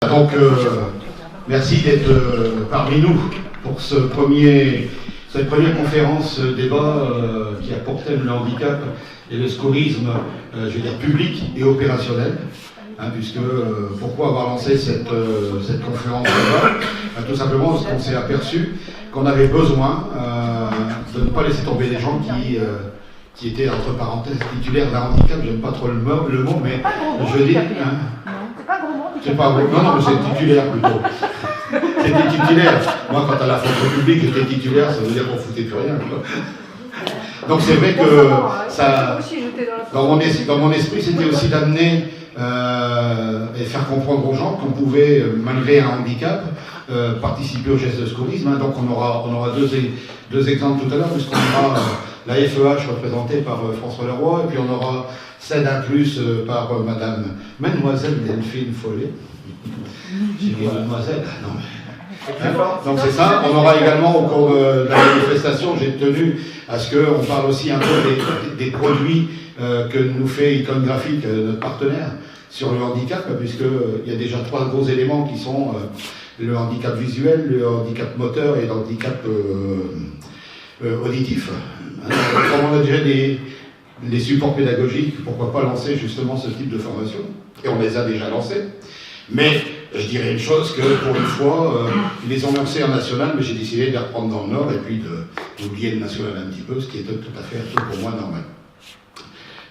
Donc, merci d'être parmi nous pour cette première conférence débat qui a pour thème le handicap et le scourisme, je veux dire public et opérationnel. Puisque pourquoi avoir lancé cette conférence débat tout simplement parce qu'on s'est aperçu qu'on avait besoin de ne pas laisser tomber des gens qui étaient entre parenthèses titulaires d'un handicap. J'aime pas trop le mot, mais je dis. C'est pas gros. Non, mais c'est titulaire plutôt. C'était titulaire. Moi, quand à la fonction publique, j'étais titulaire, ça veut dire qu'on foutait plus rien. Donc c'est vrai que ça, dans mon esprit, c'était aussi d'amener et faire comprendre aux gens qu'on pouvait, malgré un handicap, participer au geste de scourisme. Donc on aura deux exemples tout à l'heure, puisqu'on aura la FEH représentée par François Leroy, et puis on aura CEDA Plus par Mademoiselle Delphine Follet. J'ai dit Mademoiselle, non mais... Donc c'est ça. On aura également, au cours de la manifestation, j'ai tenu à ce qu'on parle aussi un peu des produits que nous fait Icône Graphique, notre partenaire, sur le handicap, puisqu'il y a déjà 3 gros éléments qui sont le handicap visuel, le handicap moteur et le handicap auditif. Comme on a déjà des supports pédagogiques, pourquoi pas lancer justement ce type de formation? Et on les a déjà lancés. Mais je dirais une chose, que pour une fois, ils les ont lancés en national, mais j'ai décidé de les reprendre dans le Nord et puis d'oublier le national un petit peu, ce qui est tout à fait pour moi normal.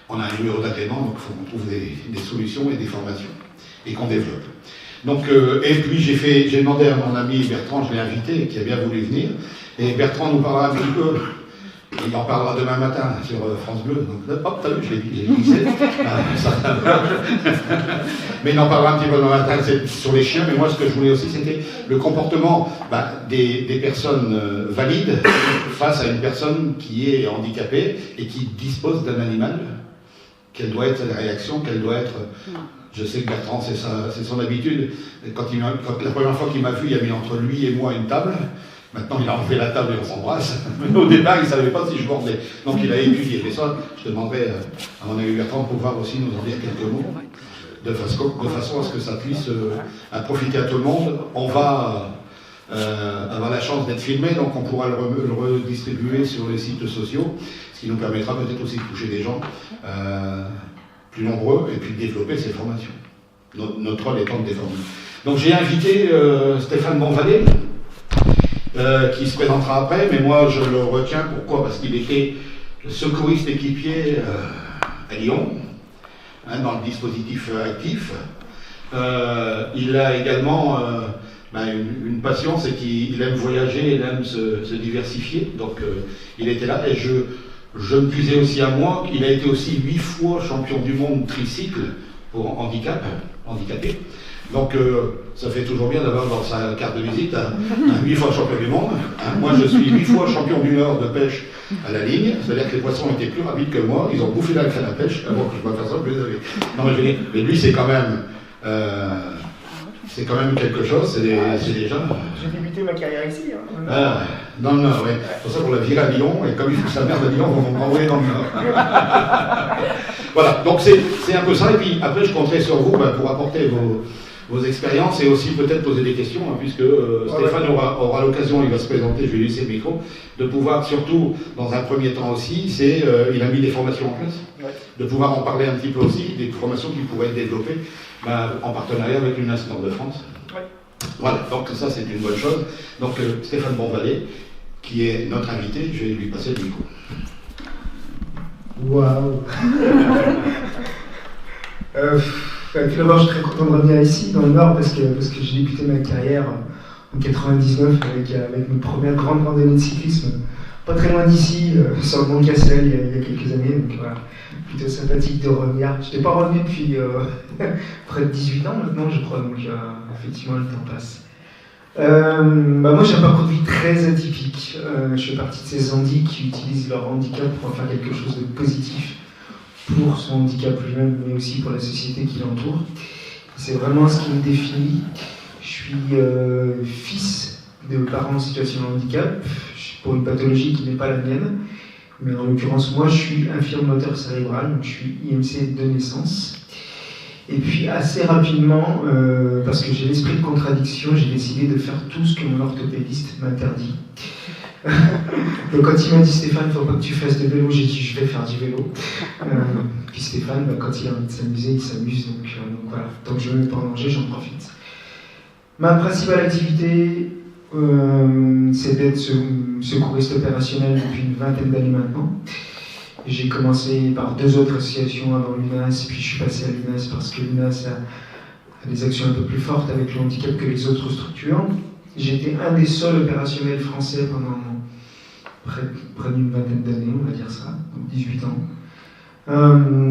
On a un numéro d'agrément, donc il faut qu'on trouve des solutions et des formations, et qu'on développe. Donc, et puis j'ai demandé à mon ami Bertrand, je l'ai invité, qui a bien voulu venir, et Bertrand nous parlera un petit peu. Il en parlera demain matin sur France Bleu. Donc, hop, t'as vu, j'ai glissé. Mais il en parlera un petit peu demain matin sur les chiens. Mais moi, ce que je voulais aussi, c'était le comportement des personnes valides face à une personne qui est handicapée et qui dispose d'un animal. Quelle doit être la réaction, quelle doit être... Je sais que Bertrand, c'est son habitude. Quand la première fois qu'il m'a vu, il a mis entre lui et moi une table. Maintenant, il a enlevé la table et on s'embrasse. Mais au départ, il ne savait pas si je mordais. Donc, il a étudié. Mais ça, je demanderai à mon ami Bertrand de pouvoir aussi nous en dire quelques mots, de façon à ce que ça puisse profiter à tout le monde. On va avoir la chance d'être filmé, donc on pourra le redistribuer sur les sites sociaux, ce qui nous permettra peut-être aussi de toucher des gens plus nombreux et puis de développer ces formations. Notre rôle étant de déformer. Donc, j'ai invité Stéphane Bonvalet, qui se présentera après, mais moi je le retiens. Pourquoi? Parce qu'il était secouriste équipier à Lyon, dans le dispositif actif. Il a également une passion, c'est qu'il aime voyager, il aime se diversifier, donc il était là, et je me disais aussi à moi qu'il a été aussi 8 fois champion du monde tricycle pour handicapé. Donc ça fait toujours bien d'avoir dans sa carte de visite un 8 fois champion du monde. Moi je suis 8 fois champion du Nord de pêche à la ligne, c'est-à-dire que les poissons étaient plus rapides que moi, ils ont bouffé la canne à pêche avant que je me fasse ça, non mais lui c'est quand même quelque chose, c'est des gens. J'ai débuté ma carrière ici. Dans le Nord, oui. C'est pour ça qu'on l'a viré à Lyon, et comme il faut que sa merde à Lyon, on va m'envoyer dans le Nord. Voilà, donc c'est un peu ça, et puis après je compterai sur vous pour apporter vos expériences et aussi peut-être poser des questions, puisque Stéphane aura l'occasion, il va se présenter, je vais lui laisser le micro, de pouvoir surtout, dans un premier temps aussi, il a mis des formations en place, de pouvoir en parler un petit peu aussi, des formations qui pourraient être développées en partenariat avec l'Université de France. Voilà, donc ça c'est une bonne chose. Donc Stéphane Bonvalet, qui est notre invité, je vais lui passer le micro. Waouh. Tout d'abord, je suis très content de revenir ici, dans le Nord, parce que j'ai débuté ma carrière en 99 avec une première grande randonnée de cyclisme, pas très loin d'ici, sur le Mont Cassel, il y a quelques années. Donc voilà, plutôt sympathique de revenir. Je n'étais pas revenu depuis près de 18 ans maintenant, je crois, donc effectivement, le temps passe. Moi, j'ai un parcours de vie très atypique. Je fais partie de ces handis qui utilisent leur handicap pour faire quelque chose de positif pour son handicap lui-même, mais aussi pour la société qui l'entoure. C'est vraiment ce qui me définit. Je suis fils de parents en situation de handicap, pour une pathologie qui n'est pas la mienne, mais en l'occurrence, moi, je suis infirme moteur cérébral, donc je suis IMC de naissance. Et puis assez rapidement, parce que j'ai l'esprit de contradiction, j'ai décidé de faire tout ce que mon orthopédiste m'interdit. Donc quand il m'a dit Stéphane, il ne faut pas que tu fasses de vélo, j'ai dit je vais faire du vélo. Puis Stéphane, quand il a envie de s'amuser, il s'amuse. Donc voilà, tant que je ne me mets pas en danger, j'en profite. Ma principale activité, c'est d'être secouriste opérationnel depuis une vingtaine d'années maintenant. J'ai commencé par 2 autres associations avant l'UNAS, puis je suis passé à l'UNAS parce que l'UNAS a des actions un peu plus fortes avec le handicap que les autres structures. J'étais un des seuls opérationnels français pendant près d'une vingtaine d'années, on va dire ça, donc 18 ans.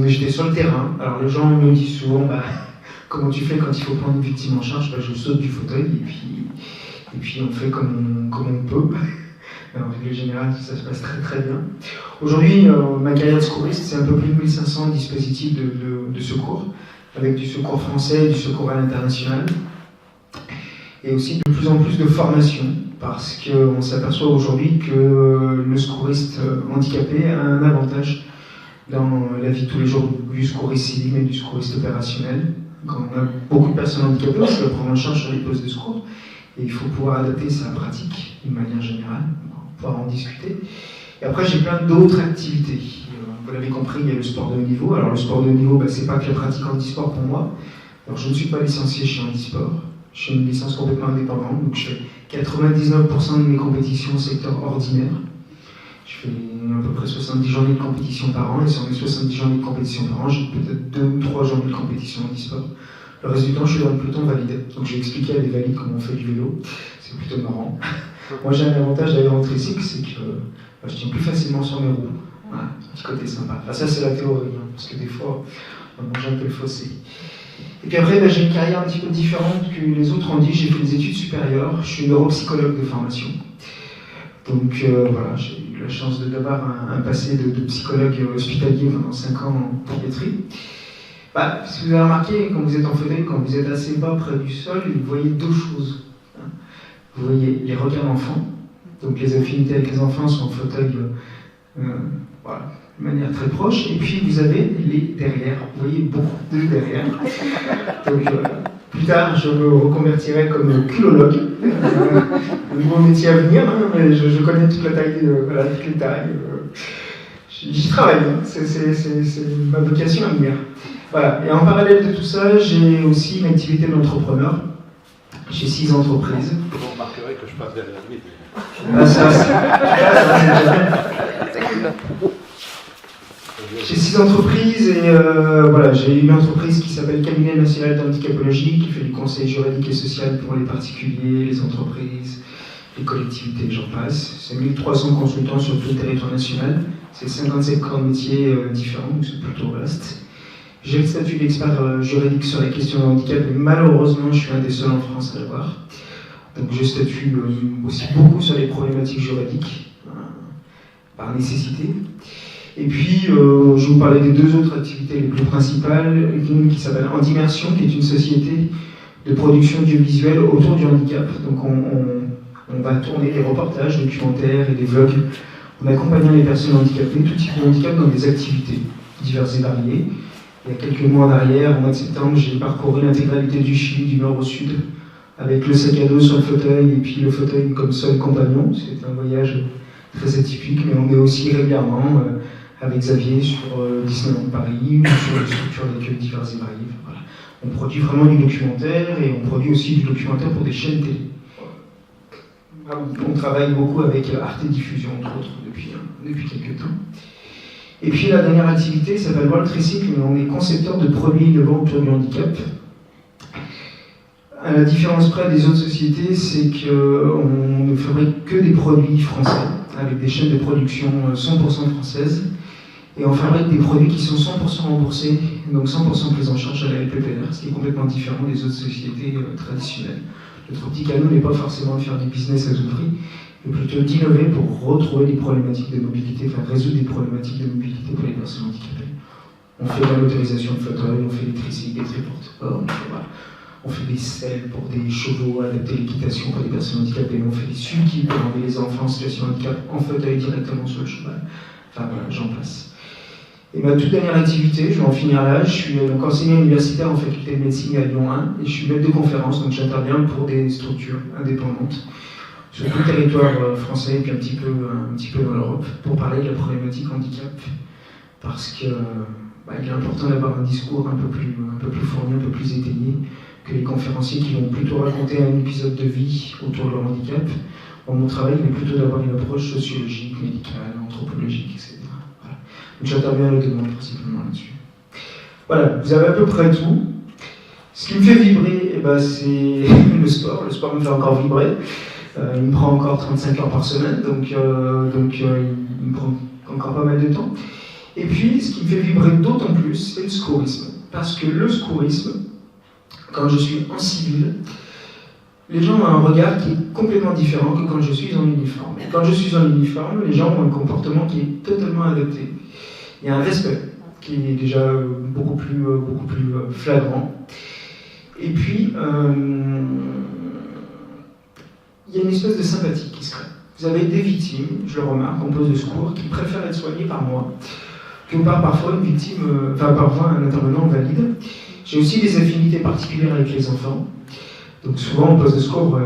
J'étais sur le terrain. Alors les gens me disent souvent, comment tu fais quand il faut prendre une victime en charge? Je saute du fauteuil et puis on fait comme on peut. En règle générale, ça se passe très très bien. Aujourd'hui, ma carrière de secouriste, c'est un peu plus de 1500 dispositifs de secours, avec du secours français et du secours à l'international. Et aussi de plus en plus de formation, parce qu'on s'aperçoit aujourd'hui que le secouriste handicapé a un avantage dans la vie de tous les jours du secouriste civil et du secouriste opérationnel. Quand on a beaucoup de personnes handicapées, on se le prend en charge sur les postes de secours, et il faut pouvoir adapter sa pratique d'une manière générale. Pouvoir en discuter. Et après, j'ai plein d'autres activités. Vous l'avez compris, il y a le sport de haut niveau. Alors, le sport de haut niveau, c'est pas que la pratique handisport pour moi. Alors, je ne suis pas licencié chez Handisport. Je suis une licence complètement indépendante. Donc, je fais 99% de mes compétitions au secteur ordinaire. Je fais à peu près 70 journées de compétition par an. Et sur mes 70 journées de compétition par an, j'ai peut-être 2 ou 3 journées de compétition handisport. Le reste du temps, je suis dans le peloton valide. Donc, j'ai expliqué à des valides comment on fait du vélo. C'est plutôt marrant. Moi j'ai un avantage d'ailleurs en tricycle, c'est que je tiens plus facilement sur mes roues. Voilà, un petit côté sympa. Enfin, ça c'est la théorie, parce que des fois on mange un peu le fossé. Et puis après j'ai une carrière un petit peu différente que les autres ont dit. J'ai fait des études supérieures, je suis neuropsychologue de formation. Donc voilà, j'ai eu la chance d'avoir un passé de psychologue hospitalier pendant 5 ans en pédiatrie. Si vous avez remarqué, quand vous êtes en fauteuil, quand vous êtes assez bas près du sol, vous voyez 2 choses. Vous voyez les regards d'enfants, donc les affinités avec les enfants sont en fauteuil voilà, de manière très proche, et puis vous avez les derrière, vous voyez beaucoup de derrière. Donc plus tard je me reconvertirai comme culologue, un nouveau métier à venir, mais je connais toute la taille, toutes les tailles, j'y travaille, c'est ma vocation à venir. Voilà. Et en parallèle de tout ça, j'ai aussi une activité d'entrepreneur. J'ai 6 entreprises. Vous remarquerez que je passe derrière lui. J'ai 6 entreprises et voilà, j'ai une entreprise qui s'appelle Cabinet National d'Handicapologie, qui fait du conseil juridique et social pour les particuliers, les entreprises, les collectivités, j'en passe. C'est 1300 consultants sur tout le territoire national. C'est 57 corps de métiers différents, donc c'est plutôt vaste. J'ai le statut d'expert juridique sur les questions de handicap, et malheureusement, je suis un des seuls en France à l'avoir. Donc je statue aussi beaucoup sur les problématiques juridiques, par nécessité. Et puis, je vais vous parler des 2 autres activités les plus principales. Une qui s'appelle Handimmersion, qui est une société de production audiovisuelle autour du handicap. Donc on va tourner des reportages, documentaires et des vlogs en accompagnant les personnes handicapées, tout type de handicap, dans des activités diverses et variées. Il y a quelques mois en arrière, au mois de septembre, j'ai parcouru l'intégralité du Chili, du nord au sud, avec le sac à dos sur le fauteuil et puis le fauteuil comme seul compagnon. C'est un voyage très atypique, mais on est aussi régulièrement avec Xavier sur Disneyland Paris ou sur des structures d'accueil diverses et variées. Voilà. On produit vraiment du documentaire et on produit aussi du documentaire pour des chaînes télé. On travaille beaucoup avec Arte Diffusion, entre autres, depuis quelques temps. Et puis la dernière activité s'appelle World Tricycle, mais on est concepteur de produits innovants autour du handicap. À la différence près des autres sociétés, c'est qu'on ne fabrique que des produits français, avec des chaînes de production 100% françaises, et on fabrique des produits qui sont 100% remboursés, donc 100% pris en charge à la LPPR, ce qui est complètement différent des autres sociétés traditionnelles. Notre optique à nous n'est pas forcément de faire du business à tout prix, mais plutôt d'innover pour retrouver des problématiques de mobilité, enfin résoudre des problématiques de mobilité pour les personnes handicapées. On fait de la motorisation de fauteuil, on fait des tricycles, des triporteurs, on fait des selles pour des chevaux, adapter l'équitation pour les personnes handicapées, on fait des sulky pour enlever les enfants en situation de handicap en fauteuil directement sur le cheval. Enfin voilà, j'en passe. Et ma toute dernière activité, je vais en finir là, je suis donc enseignant universitaire en faculté de médecine à Lyon 1 et je suis maître de conférence, donc j'interviens pour des structures indépendantes sur tout le territoire français et puis un petit peu dans l'Europe pour parler de la problématique handicap parce que il est important d'avoir un discours un peu plus fourni, un peu plus étayé que les conférenciers qui vont plutôt raconter un épisode de vie autour de leur handicap. Mon travail est plutôt d'avoir une approche sociologique, médicale, anthropologique, etc. Voilà. Donc j'interviens notamment principalement là-dessus. Voilà, vous avez à peu près tout. Ce qui me fait vibrer, c'est le sport. Le sport me fait encore vibrer. Il me prend encore 35 heures par semaine, donc il me prend encore pas mal de temps. Et puis, ce qui me fait vibrer d'autant plus, c'est le secourisme. Parce que le secourisme, quand je suis en civil, les gens ont un regard qui est complètement différent que quand je suis en uniforme. Et quand je suis en uniforme, les gens ont un comportement qui est totalement adapté. Il y a un respect qui est déjà beaucoup plus flagrant. Et puis, il y a une espèce de sympathie qui se crée. Vous avez des victimes, je le remarque, en poste de secours, qui préfèrent être soignées par moi que par parfois une victime, parfois un intervenant valide. J'ai aussi des affinités particulières avec les enfants. Donc souvent, en poste de secours,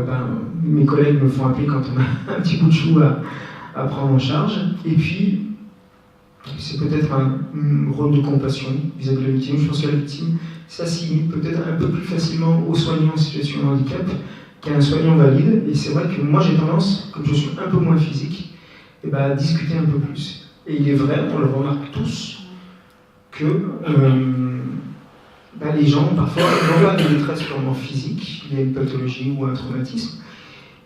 mes collègues me font appeler quand on a un petit bout de chou à prendre en charge. Et puis, c'est peut-être un rôle de compassion vis-à-vis de la victime. Je pense que la victime s'assimile peut-être un peu plus facilement aux soignants en situation de handicap qu'à un soignant valide. Et c'est vrai que moi, j'ai tendance, comme je suis un peu moins physique, à discuter un peu plus. Et il est vrai, on le remarque tous, que les gens, parfois, n'ont pas une détresse purement physique, il y a une pathologie ou un traumatisme,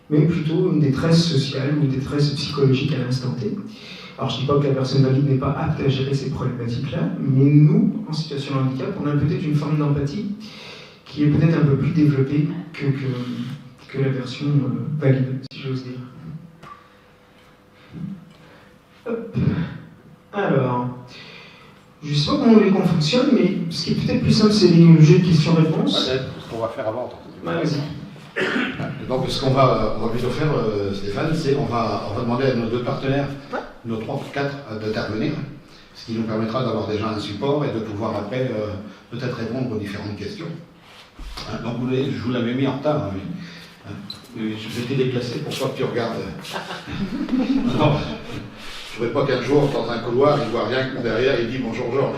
mais plutôt une détresse sociale ou une détresse psychologique à l'instant T. Alors je ne dis pas que la personne valide n'est pas apte à gérer ces problématiques-là, mais nous, en situation de handicap, on a peut-être une forme d'empathie qui est peut-être un peu plus développée que la version valide, si j'ose dire. Hop. Alors, je ne sais pas comment vous voulez qu'on fonctionne, mais ce qui est peut-être plus simple, c'est le jeu de questions-réponses. Ouais, ce qu'on va faire avant. Ouais, vas-y. Donc, ce qu'on va plutôt faire, Stéphane, c'est on va demander à nos deux partenaires, nos 3 ou 4, d'intervenir, ce qui nous permettra d'avoir déjà un support et de pouvoir après peut-être répondre aux différentes questions. Donc, je vous l'avais mis en retard, mais je t'ai déplacé pour pas que tu regardes. Non. Je ne voudrais pas qu'un jour, dans un couloir, il ne voit rien que derrière, il dit bonjour Georges.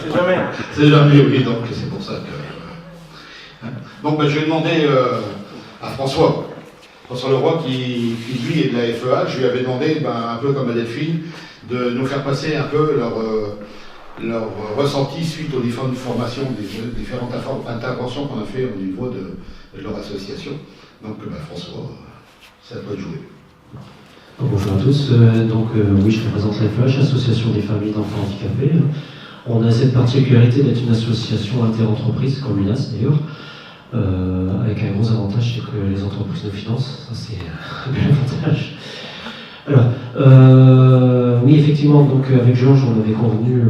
C'est jamais. C'est jamais, oui, donc c'est pour ça que. Donc je vais demander à François Leroy, qui lui est de la FEA, je lui avais demandé, un peu comme à Delphine, de nous faire passer un peu leur ressenti suite aux différentes formations, des différentes interventions qu'on a fait au niveau de leur association. Donc François, c'est à toi de jouer. Bonjour à tous, oui, je représente la FEH, Association des familles d'enfants handicapés. On a cette particularité d'être une association interentreprise, comme l'UNAS d'ailleurs, avec un gros avantage, c'est que les entreprises nous financent, ça c'est un bel avantage. Alors, oui, effectivement, donc avec Georges, on avait convenu,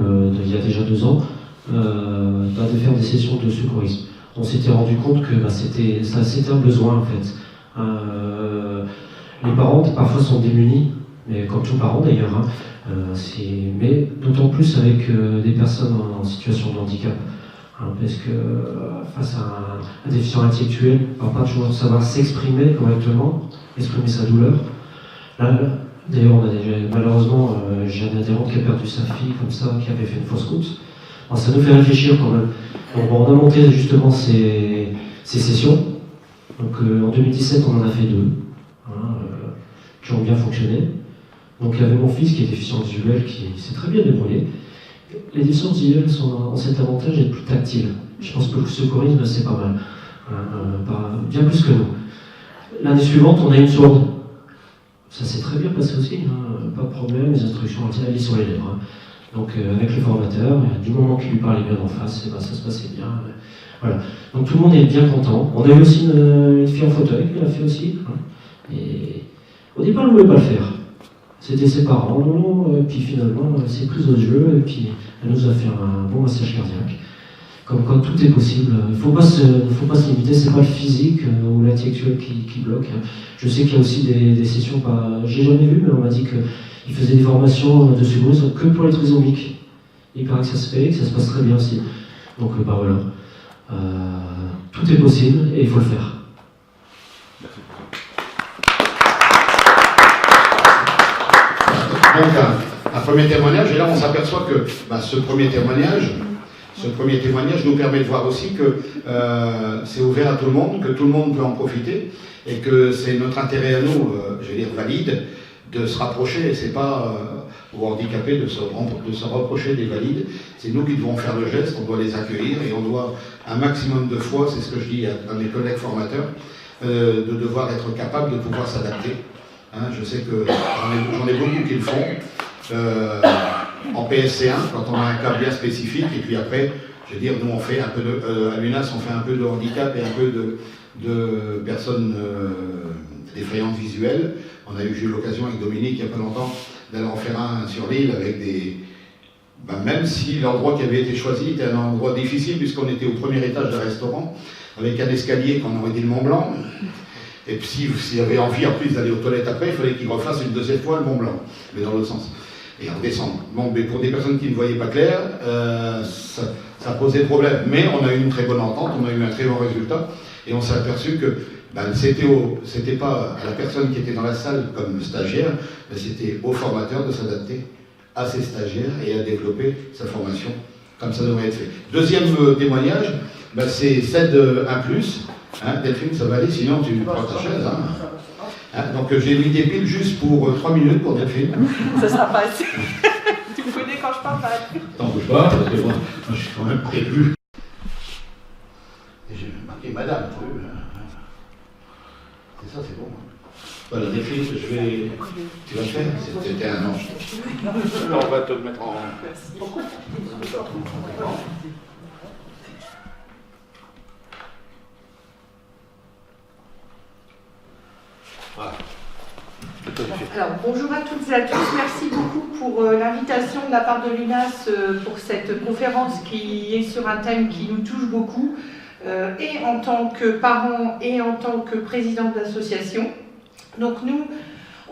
il y a déjà 2 ans, de faire des sessions de secourisme. On s'était rendu compte que c'était un besoin en fait. Les parents parfois sont démunis, mais comme tous parents d'ailleurs, mais d'autant plus avec des personnes en situation de handicap. Parce que face à un déficient intellectuel, on ne va pas toujours savoir s'exprimer correctement, exprimer sa douleur. Là, d'ailleurs, malheureusement, j'ai un adhérent qui a perdu sa fille comme ça, qui avait fait une fausse route. Alors, ça nous fait réfléchir quand même. Donc, on a monté justement ces sessions. Donc, en 2017, on en a fait 2. Qui ont bien fonctionné. Donc il y avait mon fils qui est déficient visuel qui s'est très bien débrouillé. Les déficients visuels ont cet avantage d'être plus tactiles. Je pense que le secourisme c'est pas mal. Bien plus que nous. L'année suivante, on a une sourde. Ça s'est très bien passé aussi, pas de problème, les instructions étaient allées sur les lèvres. Donc avec le formateur, du moment qu'il lui parlait bien en face, ça se passait bien. Voilà. Donc tout le monde est bien content. On a eu aussi une fille en fauteuil qui l'a fait aussi. Et au départ, elle ne voulait pas le faire. C'était ses parents, et puis finalement, c'est prise au jeu, et puis elle nous a fait un bon massage cardiaque. Comme quoi tout est possible. Il ne faut pas se limiter, c'est pas le physique ou l'intellectuel qui bloque. Je sais qu'il y a aussi des sessions, j'ai jamais vu, mais on m'a dit qu'ils faisaient des formations de secourisme que pour les trisomiques. Il paraît que ça se fait, que ça se passe très bien aussi. Donc voilà. Tout est possible et il faut le faire. Donc un premier témoignage, et là on s'aperçoit que ce premier témoignage nous permet de voir aussi que c'est ouvert à tout le monde, que tout le monde peut en profiter, et que c'est notre intérêt à nous, valide, de se rapprocher, et c'est pas aux handicapés de se rapprocher des valides, c'est nous qui devons faire le geste, on doit les accueillir, et on doit un maximum de fois, c'est ce que je dis à mes collègues formateurs, de devoir être capable de pouvoir s'adapter. Je sais que j'en ai beaucoup qui le font. En PSC1, quand on a un cas bien spécifique, et puis après, nous on fait un peu à l'UNAS, on fait un peu de handicap et un peu de personnes défaillantes visuelles. J'ai eu l'occasion avec Dominique il n'y a pas longtemps d'aller en faire un sur l'île avec des... même si l'endroit qui avait été choisi était un endroit difficile, puisqu'on était au premier étage d'un restaurant, avec un escalier qu'on aurait dit le Mont Blanc. Et puis s'il avait envie en plus d'aller aux toilettes après, il fallait qu'il refasse une deuxième fois le Mont Blanc, mais dans l'autre sens. Et en descendre. Bon, mais pour des personnes qui ne voyaient pas clair, ça posait problème. Mais on a eu une très bonne entente, on a eu un très bon résultat, et on s'est aperçu que c'était pas à la personne qui était dans la salle comme stagiaire, mais c'était au formateur de s'adapter à ses stagiaires et à développer sa formation comme ça devrait être fait. Deuxième témoignage, c'est CED 1+. Delphine, ça va aller, sinon tu prends ta chaise. Donc j'ai mis des piles juste pour 3 minutes pour Delphine. Ça sera pas assez. Tu me connais quand je parle, ça va plus. T'en bouge pas, parce que moi je suis quand même prévu. Et j'ai marqué madame, tu vois. C'est ça, c'est bon. Voilà, Delphine, tu vas le faire. C'était un ange. Alors on va te mettre en... Merci. Voilà. Alors, bonjour à toutes et à tous. Merci beaucoup pour l'invitation de la part de l'UNAS pour cette conférence qui est sur un thème qui nous touche beaucoup, et en tant que parents et en tant que président de l'association. Donc nous,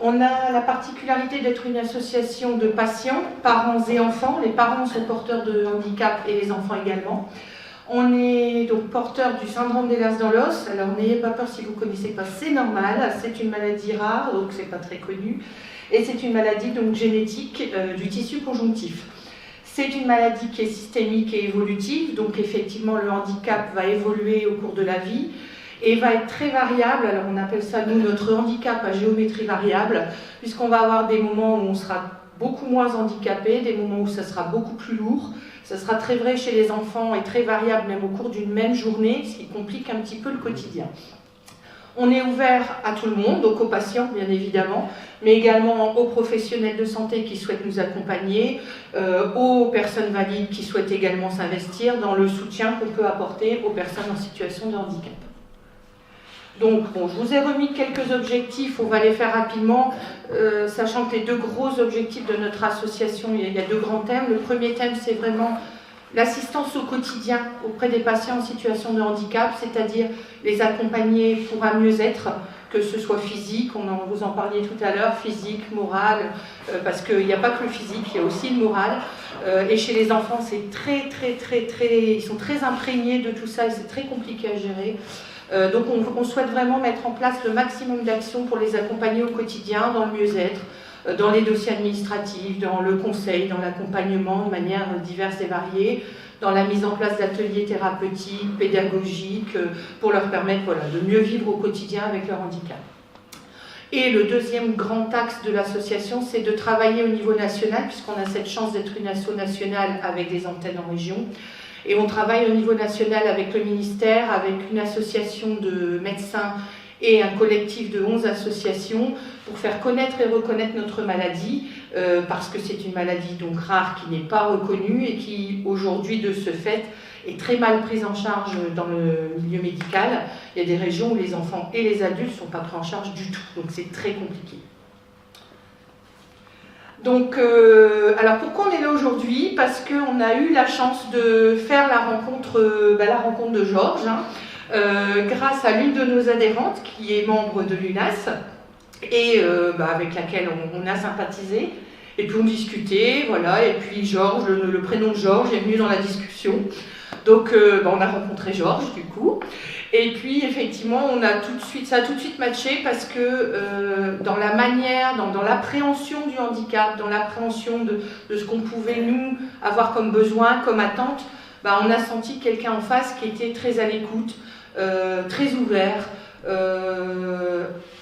on a la particularité d'être une association de patients, parents et enfants. Les parents sont porteurs de handicap et les enfants également. On est donc porteur du syndrome d'Ehlers-Danlos. Alors n'ayez pas peur si vous ne connaissez pas, c'est normal. C'est une maladie rare, donc c'est pas très connu. Et c'est une maladie donc génétique du tissu conjonctif. C'est une maladie qui est systémique et évolutive. Donc effectivement, le handicap va évoluer au cours de la vie et va être très variable. Alors on appelle ça, nous, notre handicap à géométrie variable, puisqu'on va avoir des moments où on sera beaucoup moins handicapé, des moments où ça sera beaucoup plus lourd. Ça sera très vrai chez les enfants et très variable même au cours d'une même journée, ce qui complique un petit peu le quotidien. On est ouvert à tout le monde, donc aux patients bien évidemment, mais également aux professionnels de santé qui souhaitent nous accompagner, aux personnes valides qui souhaitent également s'investir dans le soutien qu'on peut apporter aux personnes en situation de handicap. Donc, bon, je vous ai remis quelques objectifs, on va les faire rapidement, sachant que les deux gros objectifs de notre association, il y a deux grands thèmes. Le premier thème, c'est vraiment l'assistance au quotidien auprès des patients en situation de handicap, c'est-à-dire les accompagner pour un mieux-être, que ce soit physique, vous en parliez tout à l'heure, physique, moral, parce qu'il n'y a pas que le physique, il y a aussi le moral. Et chez les enfants, c'est ils sont très imprégnés de tout ça et c'est très compliqué à gérer. Donc on souhaite vraiment mettre en place le maximum d'actions pour les accompagner au quotidien, dans le mieux-être, dans les dossiers administratifs, dans le conseil, dans l'accompagnement de manière diverse et variée, dans la mise en place d'ateliers thérapeutiques, pédagogiques, pour leur permettre de mieux vivre au quotidien avec leur handicap. Et le deuxième grand axe de l'association, c'est de travailler au niveau national, puisqu'on a cette chance d'être une asso nationale avec des antennes en région. Et on travaille au niveau national avec le ministère, avec une association de médecins et un collectif de 11 associations pour faire connaître et reconnaître notre maladie, parce que c'est une maladie donc rare qui n'est pas reconnue et qui aujourd'hui de ce fait est très mal prise en charge dans le milieu médical. Il y a des régions où les enfants et les adultes ne sont pas pris en charge du tout, donc c'est très compliqué. Donc, alors pourquoi on est là aujourd'hui? Parce qu'on a eu la chance de faire la rencontre de Georges, grâce à l'une de nos adhérentes qui est membre de l'UNAS et avec laquelle on a sympathisé. Et puis on discutait, voilà, et puis Georges, le prénom de Georges est venu dans la discussion. Donc on a rencontré Georges du coup. Et puis effectivement, ça a tout de suite matché parce que dans la manière, dans l'appréhension du handicap, dans l'appréhension de ce qu'on pouvait nous avoir comme besoin, comme attente, on a senti quelqu'un en face qui était très à l'écoute, très ouvert,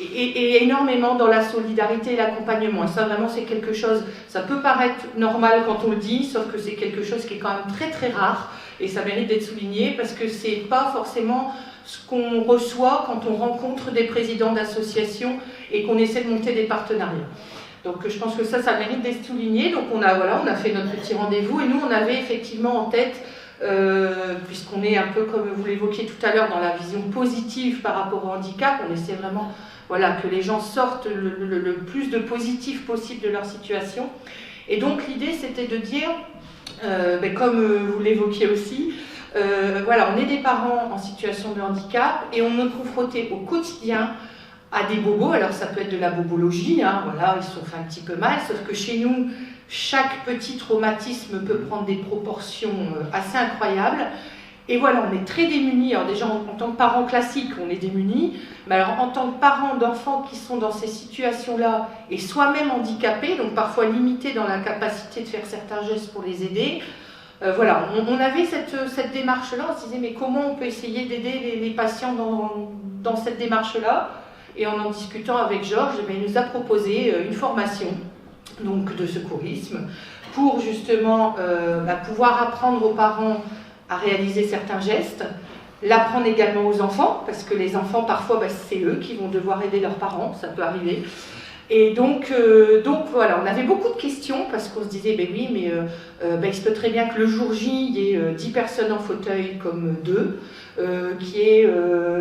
et énormément dans la solidarité et l'accompagnement. Et ça vraiment c'est quelque chose, ça peut paraître normal quand on le dit, sauf que c'est quelque chose qui est quand même très très rare et ça mérite d'être souligné parce que c'est pas forcément ce qu'on reçoit quand on rencontre des présidents d'associations et qu'on essaie de monter des partenariats. Donc je pense que ça mérite d'être souligné. Donc on a fait notre petit rendez-vous et nous on avait effectivement en tête, puisqu'on est un peu comme vous l'évoquiez tout à l'heure dans la vision positive par rapport au handicap, on essaie vraiment que les gens sortent le plus de positif possible de leur situation. Et donc l'idée c'était de dire, comme vous l'évoquiez aussi, on est des parents en situation de handicap et on est confrontés au quotidien à des bobos. Alors ça peut être de la bobologie, ils se sont fait un petit peu mal, sauf que chez nous, chaque petit traumatisme peut prendre des proportions assez incroyables. Et voilà, on est très démunis. Alors déjà, en tant que parents classiques, on est démunis. Mais alors, en tant que parents d'enfants qui sont dans ces situations-là et soi-même handicapés, donc parfois limités dans la capacité de faire certains gestes pour les aider, on avait cette démarche-là. On se disait, mais comment on peut essayer d'aider les patients dans cette démarche-là? Et en discutant avec Georges, il nous a proposé une formation donc de secourisme pour justement pouvoir apprendre aux parents à réaliser certains gestes, l'apprendre également aux enfants, parce que les enfants parfois c'est eux qui vont devoir aider leurs parents, ça peut arriver. Et donc voilà, on avait beaucoup de questions parce qu'on se disait il se peut très bien que le jour J il y ait 10 personnes en fauteuil comme 2, qu'il y ait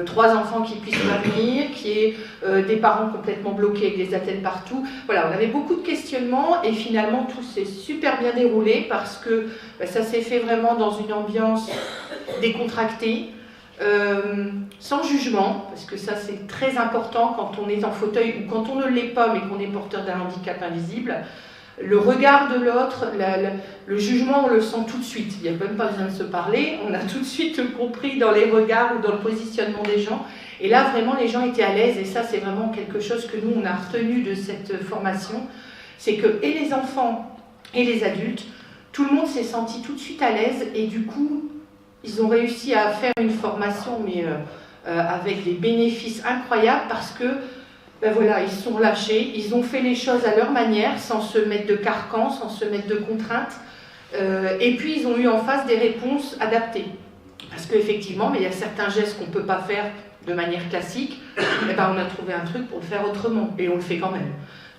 3 enfants qui puissent pas venir, qu'il y ait des parents complètement bloqués avec des attelles partout. Voilà, on avait beaucoup de questionnements et finalement tout s'est super bien déroulé parce que ça s'est fait vraiment dans une ambiance décontractée. Sans jugement, parce que ça c'est très important quand on est en fauteuil ou quand on ne l'est pas mais qu'on est porteur d'un handicap invisible. Le regard de l'autre, le jugement on le sent tout de suite, il n'y a même pas besoin de se parler, on a tout de suite compris dans les regards ou dans le positionnement des gens et là vraiment les gens étaient à l'aise et ça c'est vraiment quelque chose que nous on a retenu de cette formation, c'est que et les enfants et les adultes, tout le monde s'est senti tout de suite à l'aise et du coup ils ont réussi à faire une formation, mais avec des bénéfices incroyables parce que, ils se sont lâchés, ils ont fait les choses à leur manière, sans se mettre de carcan, sans se mettre de contraintes, et puis ils ont eu en face des réponses adaptées. Parce qu'effectivement, il y a certains gestes qu'on ne peut pas faire de manière classique, on a trouvé un truc pour le faire autrement, et on le fait quand même.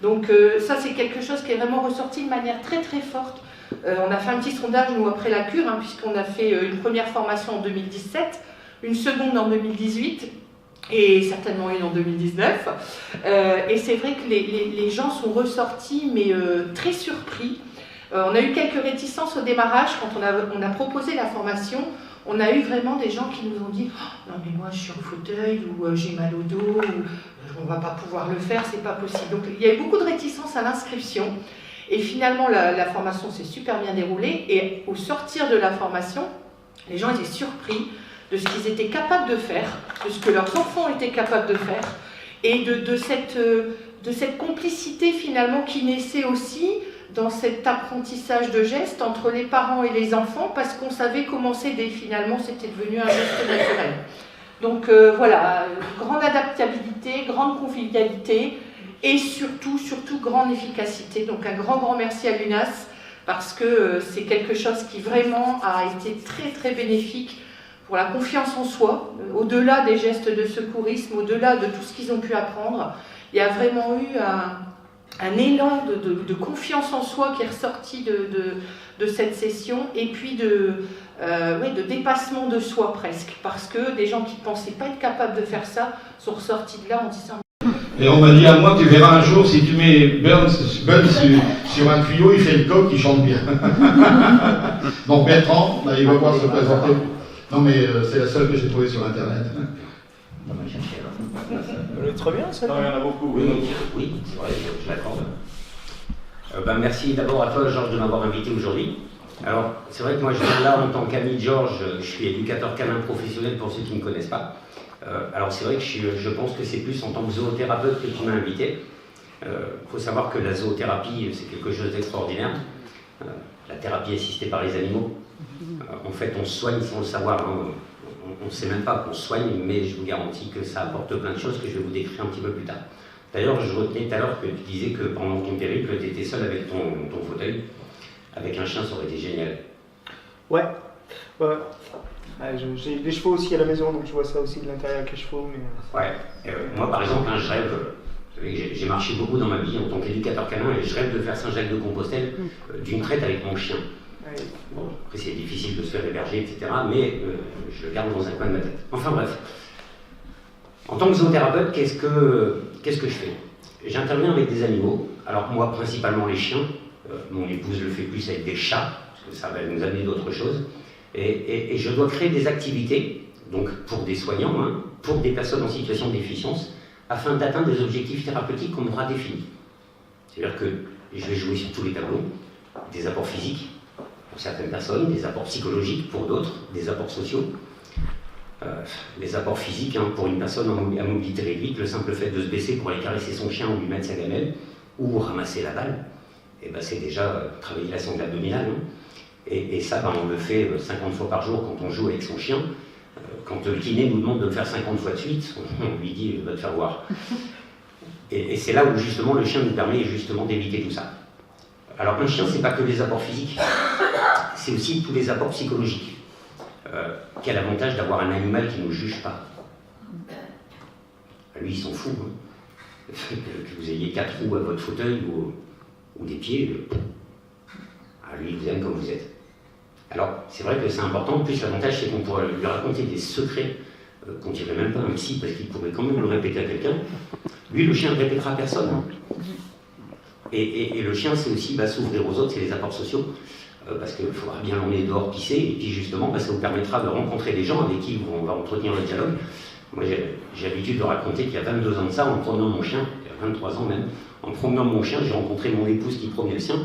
Donc ça, c'est quelque chose qui est vraiment ressorti de manière très très forte. On a fait un petit sondage, nous, après la cure, puisqu'on a fait une première formation en 2017, une seconde en 2018, et certainement une en 2019. Et c'est vrai que les gens sont ressortis, mais très surpris. On a eu quelques réticences au démarrage, quand on a proposé la formation, on a eu vraiment des gens qui nous ont dit « Non mais moi je suis en fauteuil, ou j'ai mal au dos, ou on ne va pas pouvoir le faire, c'est pas possible ». Donc il y a eu beaucoup de réticences à l'inscription. Et finalement, la formation s'est super bien déroulée et au sortir de la formation, les gens étaient surpris de ce qu'ils étaient capables de faire, de ce que leurs enfants étaient capables de faire et de cette complicité finalement qui naissait aussi dans cet apprentissage de gestes entre les parents et les enfants parce qu'on savait comment s'aider. Finalement, c'était devenu un geste naturel. Donc grande adaptabilité, grande convivialité, et surtout, grande efficacité. Donc un grand merci à l'UNAS parce que c'est quelque chose qui vraiment a été très très bénéfique pour la confiance en soi, au-delà des gestes de secourisme, au-delà de tout ce qu'ils ont pu apprendre. Il y a vraiment eu un élan de confiance en soi qui est ressorti de cette session et puis de dépassement de soi presque parce que des gens qui ne pensaient pas être capables de faire ça sont ressortis de là en disant Et on m'a dit à moi, tu verras un jour, si tu mets Burns sur un tuyau, il fait le coq, il chante bien. Donc Bertrand, bah, il va pouvoir se présenter. Non mais c'est la seule que j'ai trouvée sur Internet. Elle est très bien, ça. Non, il y en a beaucoup. Oui, c'est vrai, je l'accorde. Merci d'abord à toi, Georges, de m'avoir invité aujourd'hui. Alors, c'est vrai que moi, je viens là en tant qu'ami de Georges, je suis éducateur canin professionnel pour ceux qui ne me connaissent pas. Alors, c'est vrai que je pense que c'est plus en tant que zoothérapeute que tu m'as invité. Il faut savoir que la zoothérapie, c'est quelque chose d'extraordinaire. La thérapie assistée par les animaux. En fait, on soigne sans le savoir. Hein. On ne sait même pas qu'on soigne, mais je vous garantis que ça apporte plein de choses que je vais vous décrire un petit peu plus tard. D'ailleurs, je retenais tout à l'heure que tu disais que pendant ton périple, tu étais seul avec ton fauteuil. Avec un chien, ça aurait été génial. Ouais. J'ai des chevaux aussi à la maison, donc je vois ça aussi de l'intérieur avec les chevaux. Mais... Ouais. Moi, par exemple, je rêve. J'ai marché beaucoup dans ma vie en tant qu'éducateur canin et je rêve de faire Saint-Jacques-de-Compostelle d'une traite avec mon chien. Ouais. Bon, après, c'est difficile de se faire héberger, etc. Mais je le garde dans un coin de ma tête. Enfin bref. En tant que zoothérapeute, qu'est-ce que je fais? J'interviens avec des animaux. Alors moi, principalement les chiens. Mon épouse le fait plus avec des chats, parce que ça va nous amener d'autres choses. Et je dois créer des activités, donc pour des soignants, hein, pour des personnes en situation de déficience, afin d'atteindre des objectifs thérapeutiques qu'on aura définis. C'est-à-dire que je vais jouer sur tous les tableaux, des apports physiques pour certaines personnes, des apports psychologiques pour d'autres, des apports sociaux. Les apports physiques, hein, pour une personne à mobilité réduite, le simple fait de se baisser pour aller caresser son chien ou lui mettre sa gamelle, ou ramasser la balle, et ben c'est déjà travailler la sangle abdominale. Hein. Et ça, ben, on le fait 50 fois par jour quand on joue avec son chien. Quand le kiné nous demande de le faire 50 fois de suite, on lui dit va te faire voir. Et c'est là où justement le chien nous permet justement d'éviter tout ça. Alors un chien, c'est pas que les apports physiques, c'est aussi tous les apports psychologiques. Quel avantage d'avoir un animal qui ne nous juge pas. Lui, il s'en fout. Hein. Que vous ayez 4 roues à votre fauteuil ou des pieds, lui, il vous aime comme vous êtes. Alors, c'est vrai que c'est important. En plus, l'avantage, c'est qu'on pourrait lui raconter des secrets qu'on ne dirait même pas à un psy, parce qu'il pourrait quand même le répéter à quelqu'un. Lui, le chien ne répétera à personne. Hein. Et le chien, c'est aussi s'ouvrir aux autres, c'est les apports sociaux. Parce qu'il faudra bien l'emmener dehors pisser, et puis justement, ça vous permettra de rencontrer des gens avec qui on va entretenir le dialogue. Moi, j'ai l'habitude de raconter qu'il y a 22 ans de ça, en promenant mon chien, il y a 23 ans même, en promenant mon chien, j'ai rencontré mon épouse qui promenait le sien,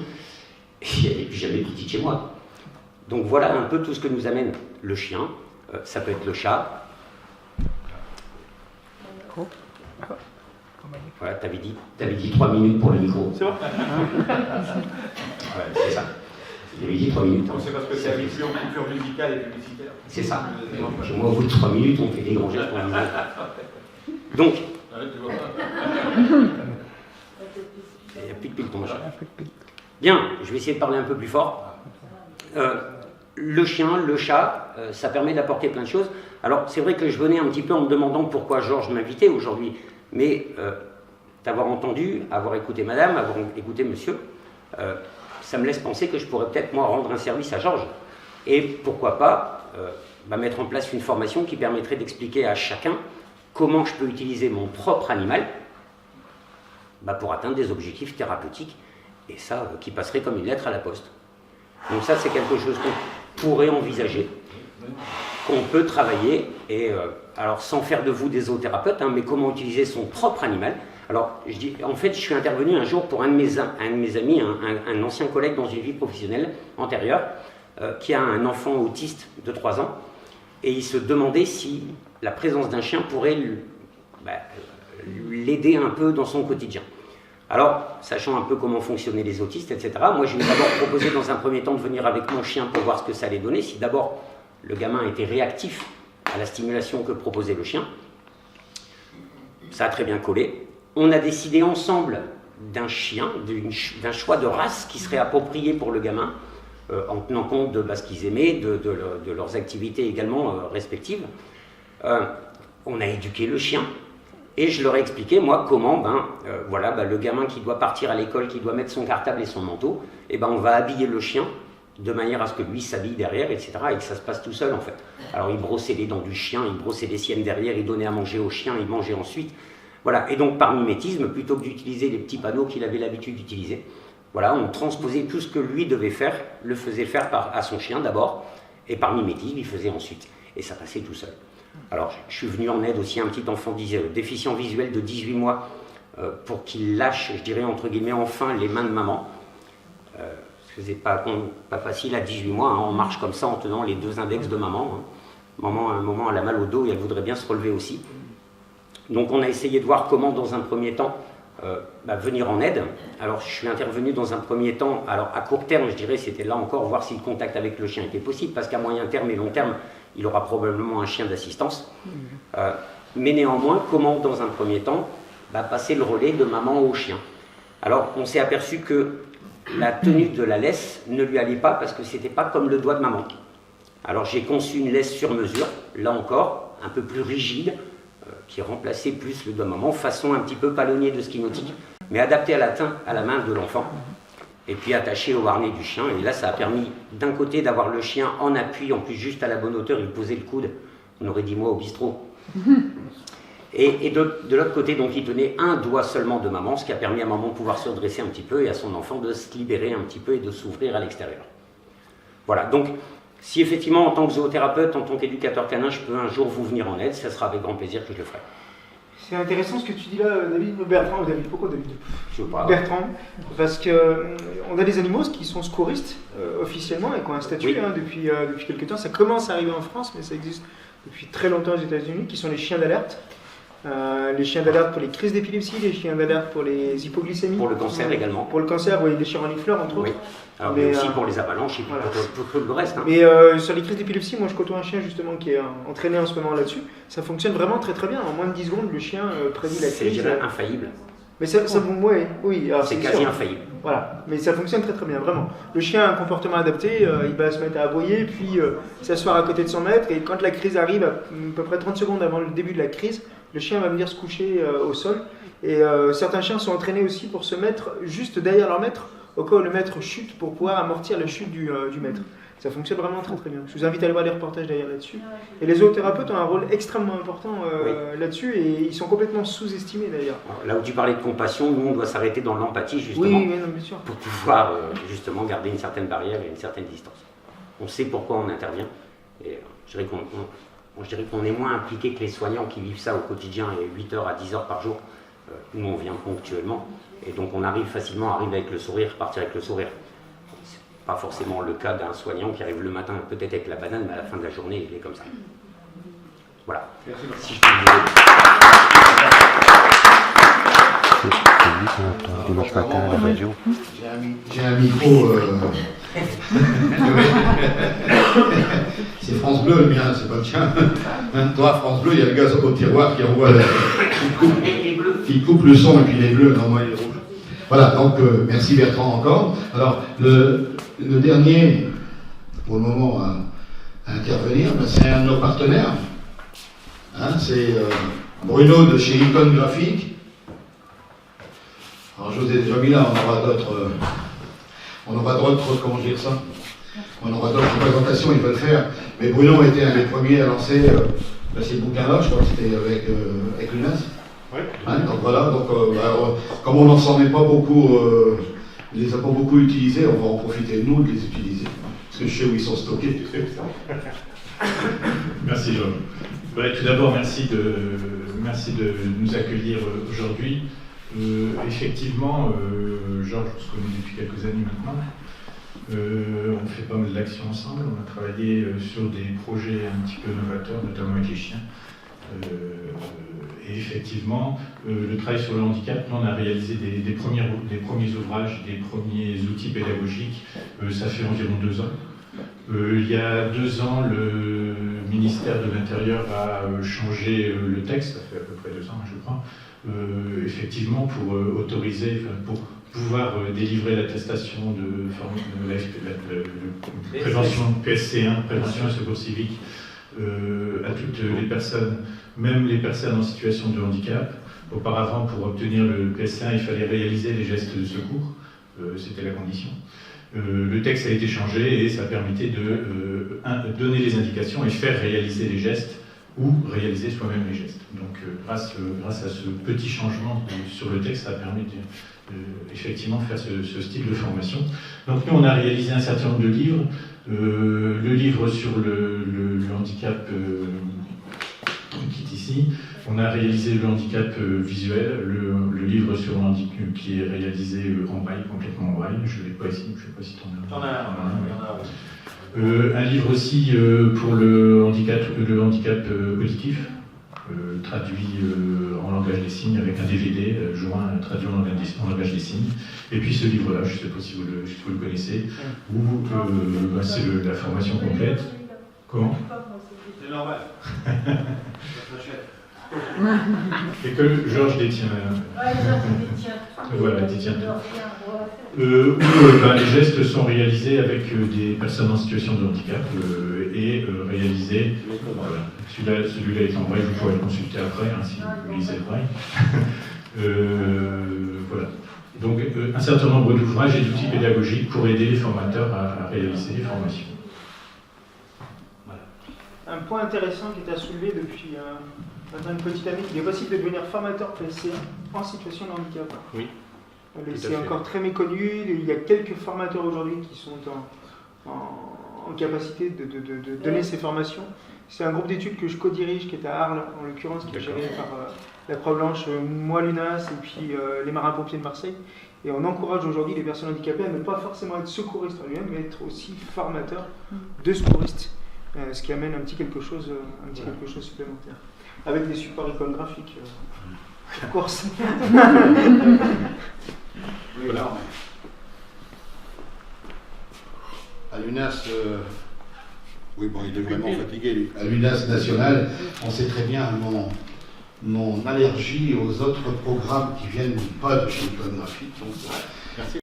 et il n'y avait plus jamais petit chez moi. Donc voilà un peu tout ce que nous amène le chien. Ça peut être le chat. Voilà, t'avais dit 3 minutes pour le micro. C'est bon. Ouais, c'est ça. J'avais dit 3 minutes. Hein. C'est parce que c'est avec culture musicale et publicitaire. C'est ça. Moi, au bout de 3 minutes, on fait des grands gestes pour nous. Donc. Ouais, tu vois. Il n'y a plus de pile ton chat. Bien, je vais essayer de parler un peu plus fort. Le chien, le chat, ça permet d'apporter plein de choses. Alors, c'est vrai que je venais un petit peu en me demandant pourquoi Georges m'invitait aujourd'hui, mais d'avoir entendu, avoir écouté madame, avoir écouté monsieur, ça me laisse penser que je pourrais peut-être, moi, rendre un service à Georges. Et pourquoi pas mettre en place une formation qui permettrait d'expliquer à chacun comment je peux utiliser mon propre animal pour atteindre des objectifs thérapeutiques, et ça, qui passerait comme une lettre à la poste. Donc ça, c'est quelque chose qu'on pourrait envisager, qu'on peut travailler, et alors sans faire de vous des zoothérapeutes, mais comment utiliser son propre animal. Alors, en fait, je suis intervenu un jour pour un de mes amis, un ancien collègue dans une vie professionnelle antérieure, qui a un enfant autiste de 3 ans, et il se demandait si la présence d'un chien pourrait l'aider un peu dans son quotidien. Alors, sachant un peu comment fonctionnaient les autistes, etc., moi je lui ai d'abord proposé dans un premier temps de venir avec mon chien pour voir ce que ça allait donner, si d'abord le gamin était réactif à la stimulation que proposait le chien. Ça a très bien collé. On a décidé ensemble d'un chien, d'un choix de race qui serait approprié pour le gamin, en tenant compte de ce qu'ils aimaient, de leurs activités également respectives. On a éduqué le chien. Et je leur ai expliqué, moi, comment, le gamin qui doit partir à l'école, qui doit mettre son cartable et son manteau, on va habiller le chien de manière à ce que lui s'habille derrière, etc., et que ça se passe tout seul, en fait. Alors, il brossait les dents du chien, il brossait les siennes derrière, il donnait à manger au chien, il mangeait ensuite. Voilà, et donc par mimétisme, plutôt que d'utiliser les petits panneaux qu'il avait l'habitude d'utiliser, voilà, on transposait tout ce que lui devait faire, le faisait faire à son chien d'abord, et par mimétisme, il faisait ensuite. Et ça passait tout seul. Alors, je suis venu en aide aussi à un petit enfant déficient visuel de 18 mois, pour qu'il lâche, je dirais entre guillemets, enfin les mains de maman. C'est pas facile à 18 mois, hein, on marche comme ça en tenant les 2 index de maman. Hein. Maman, à un moment, elle a mal au dos et elle voudrait bien se relever aussi. Donc on a essayé de voir comment, dans un premier temps, venir en aide. Alors je suis intervenu dans un premier temps, alors à court terme, je dirais, c'était là encore voir si le contact avec le chien était possible, parce qu'à moyen terme et long terme, il aura probablement un chien d'assistance. Mais néanmoins, comment, dans un premier temps, passer le relais de maman au chien. Alors on s'est aperçu que la tenue de la laisse ne lui allait pas, parce que c'était pas comme le doigt de maman. Alors j'ai conçu une laisse sur mesure, là encore, un peu plus rigide, qui remplaçait plus le doigt de maman, façon un petit peu palonnier de ski nautique, mais adaptée à la main de l'enfant, et puis attachée au harnais du chien. Et là, ça a permis d'un côté d'avoir le chien en appui, en plus juste à la bonne hauteur, il posait le coude, on aurait dit moi au bistrot. Et de l'autre côté, donc, il tenait un doigt seulement de maman, ce qui a permis à maman de pouvoir se redresser un petit peu et à son enfant de se libérer un petit peu et de s'ouvrir à l'extérieur. Voilà, donc, si effectivement, en tant que zoothérapeute, en tant qu'éducateur canin, je peux un jour vous venir en aide, ça sera avec grand plaisir que je le ferai. C'est intéressant ce que tu dis là, Bertrand. Pourquoi David? Je veux pas. Bertrand, parce qu'on a des animaux qui sont secouristes officiellement et qui ont un statut depuis quelques temps. Ça commence à arriver en France, mais ça existe depuis très longtemps aux États-Unis, qui sont les chiens d'alerte. Les chiens d'alerte pour les crises d'épilepsie, les chiens d'alerte pour les hypoglycémies. Pour le cancer également. Pour le cancer, oui, les chiens renifleurs entre autres. Alors, mais aussi pour les avalanches et voilà. pour le reste. Hein. Mais sur les crises d'épilepsie, moi je côtoie un chien justement qui est entraîné en ce moment là-dessus. Ça fonctionne vraiment très très bien. En moins de 10 secondes, le chien prédit la crise. C'est, je dirais, infaillible. Mais oui, c'est quasi infaillible. Voilà, mais ça fonctionne très très bien, vraiment. Le chien a un comportement adapté, il va se mettre à aboyer, puis s'asseoir à côté de son maître, et quand la crise arrive, à peu près 30 secondes avant le début de la crise, le chien va venir se coucher au sol. Et certains chiens sont entraînés aussi pour se mettre juste derrière leur maître, au cas où le maître chute, pour pouvoir amortir la chute du maître. Ça fonctionne vraiment très très bien. Je vous invite à aller voir les reportages d'ailleurs là-dessus. Et les zoothérapeutes ont un rôle extrêmement important là-dessus, et ils sont complètement sous-estimés d'ailleurs. Là où tu parlais de compassion, nous on doit s'arrêter dans l'empathie justement, oui, non, bien sûr. Pour pouvoir justement garder une certaine barrière et une certaine distance. On sait pourquoi on intervient, et je dirais qu'on est moins impliqué que les soignants qui vivent ça au quotidien et 8h à 10h par jour. Nous on vient ponctuellement, et donc on arrive facilement à arriver avec le sourire, partir avec le sourire. Pas forcément le cas d'un soignant qui arrive le matin peut-être avec la banane, mais à la fin de la journée, il est comme ça. Voilà. Merci. Si je peux dimanche matin à la radio. J'ai un micro. C'est France Bleu le mien, c'est pas le tien. Toi, France Bleu, il y a le gaz au tiroir qui envoie, qui coupe le son, et puis les bleus, normalement il est rouge. Voilà, donc merci Bertrand encore. Alors, le dernier, pour le moment, à intervenir, c'est un de nos partenaires. Hein, c'est Bruno de chez Icon Graphique. Alors, je vous ai déjà mis là, on aura d'autres, comment dire ça, on aura d'autres représentations, il va le faire. Mais Bruno était un des premiers à lancer ces bouquins-là, je crois que c'était avec l'UNAS. Ouais. Hein, donc voilà, comme on n'en s'en est pas beaucoup, ne les a pas beaucoup utilisés, on va en profiter nous de les utiliser. Parce que je sais où ils sont stockés. Merci Georges. Tout d'abord, merci de nous accueillir aujourd'hui. Effectivement, Georges, on se connaît depuis quelques années maintenant. On fait pas mal d'actions ensemble. On a travaillé sur des projets un petit peu novateurs, notamment avec les chiens. Et effectivement, le travail sur le handicap, on a réalisé des premiers ouvrages, des premiers outils pédagogiques. Ça fait environ 2 ans. Il y a 2 ans, le ministère de l'Intérieur a changé le texte, ça fait à peu près 2 ans, je crois, effectivement pour autoriser, pour pouvoir délivrer l'attestation de prévention PSC1, prévention et secours civique, à toutes les personnes, même les personnes en situation de handicap. Auparavant, pour obtenir le PSC1, il fallait réaliser les gestes de secours, c'était la condition. Le texte a été changé et ça permettait de donner les indications et faire réaliser les gestes ou réaliser soi-même les gestes. Donc grâce à ce petit changement sur le texte, ça a permis effectivement faire ce style de formation. Donc nous, on a réalisé un certain nombre de livres. Le livre sur le handicap qui est ici. On a réalisé le handicap visuel, le livre sur le handicap qui est réalisé en braille, complètement en braille. Je ne l'ai pas ici, je ne sais pas si tu en as. Un livre aussi pour le handicap auditif, traduit en langage des signes avec un DVD joint traduit en langage des signes. Et puis ce livre-là, je ne sais pas si vous le connaissez, où c'est la formation complète. Comment ? C'est normal. Et que Georges détient. Voilà, détient tout. Les gestes sont réalisés avec des personnes en situation de handicap et réalisés. Voilà. Celui-là est en braille, vous pourrez le consulter après si vous lisez le braille. Voilà. Donc un certain nombre d'ouvrages et d'outils pédagogiques pour aider les formateurs à réaliser les formations. Un point intéressant qui est à soulever depuis maintenant une petite année, il est possible de devenir formateur PLC en situation de handicap. Oui. C'est encore très méconnu. Il y a quelques formateurs aujourd'hui qui sont en capacité de donner ces formations. C'est un groupe d'études que je co-dirige, qui est à Arles, en l'occurrence, qui est géré par la Croix-Blanche, moi, l'UNAS, et puis les marins-pompiers de Marseille. Et on encourage aujourd'hui les personnes handicapées à ne pas forcément être secouristes en lui-même, mais être aussi formateurs de secouristes. Ce qui amène un petit quelque chose supplémentaire. Avec des supports iconographiques, of course. Voilà. À l'UNAS, oui, bon, il est vraiment fatigué, lui. À l'UNAS national, on sait très bien mon allergie aux autres programmes qui viennent pas de chez l'iconographie. Merci.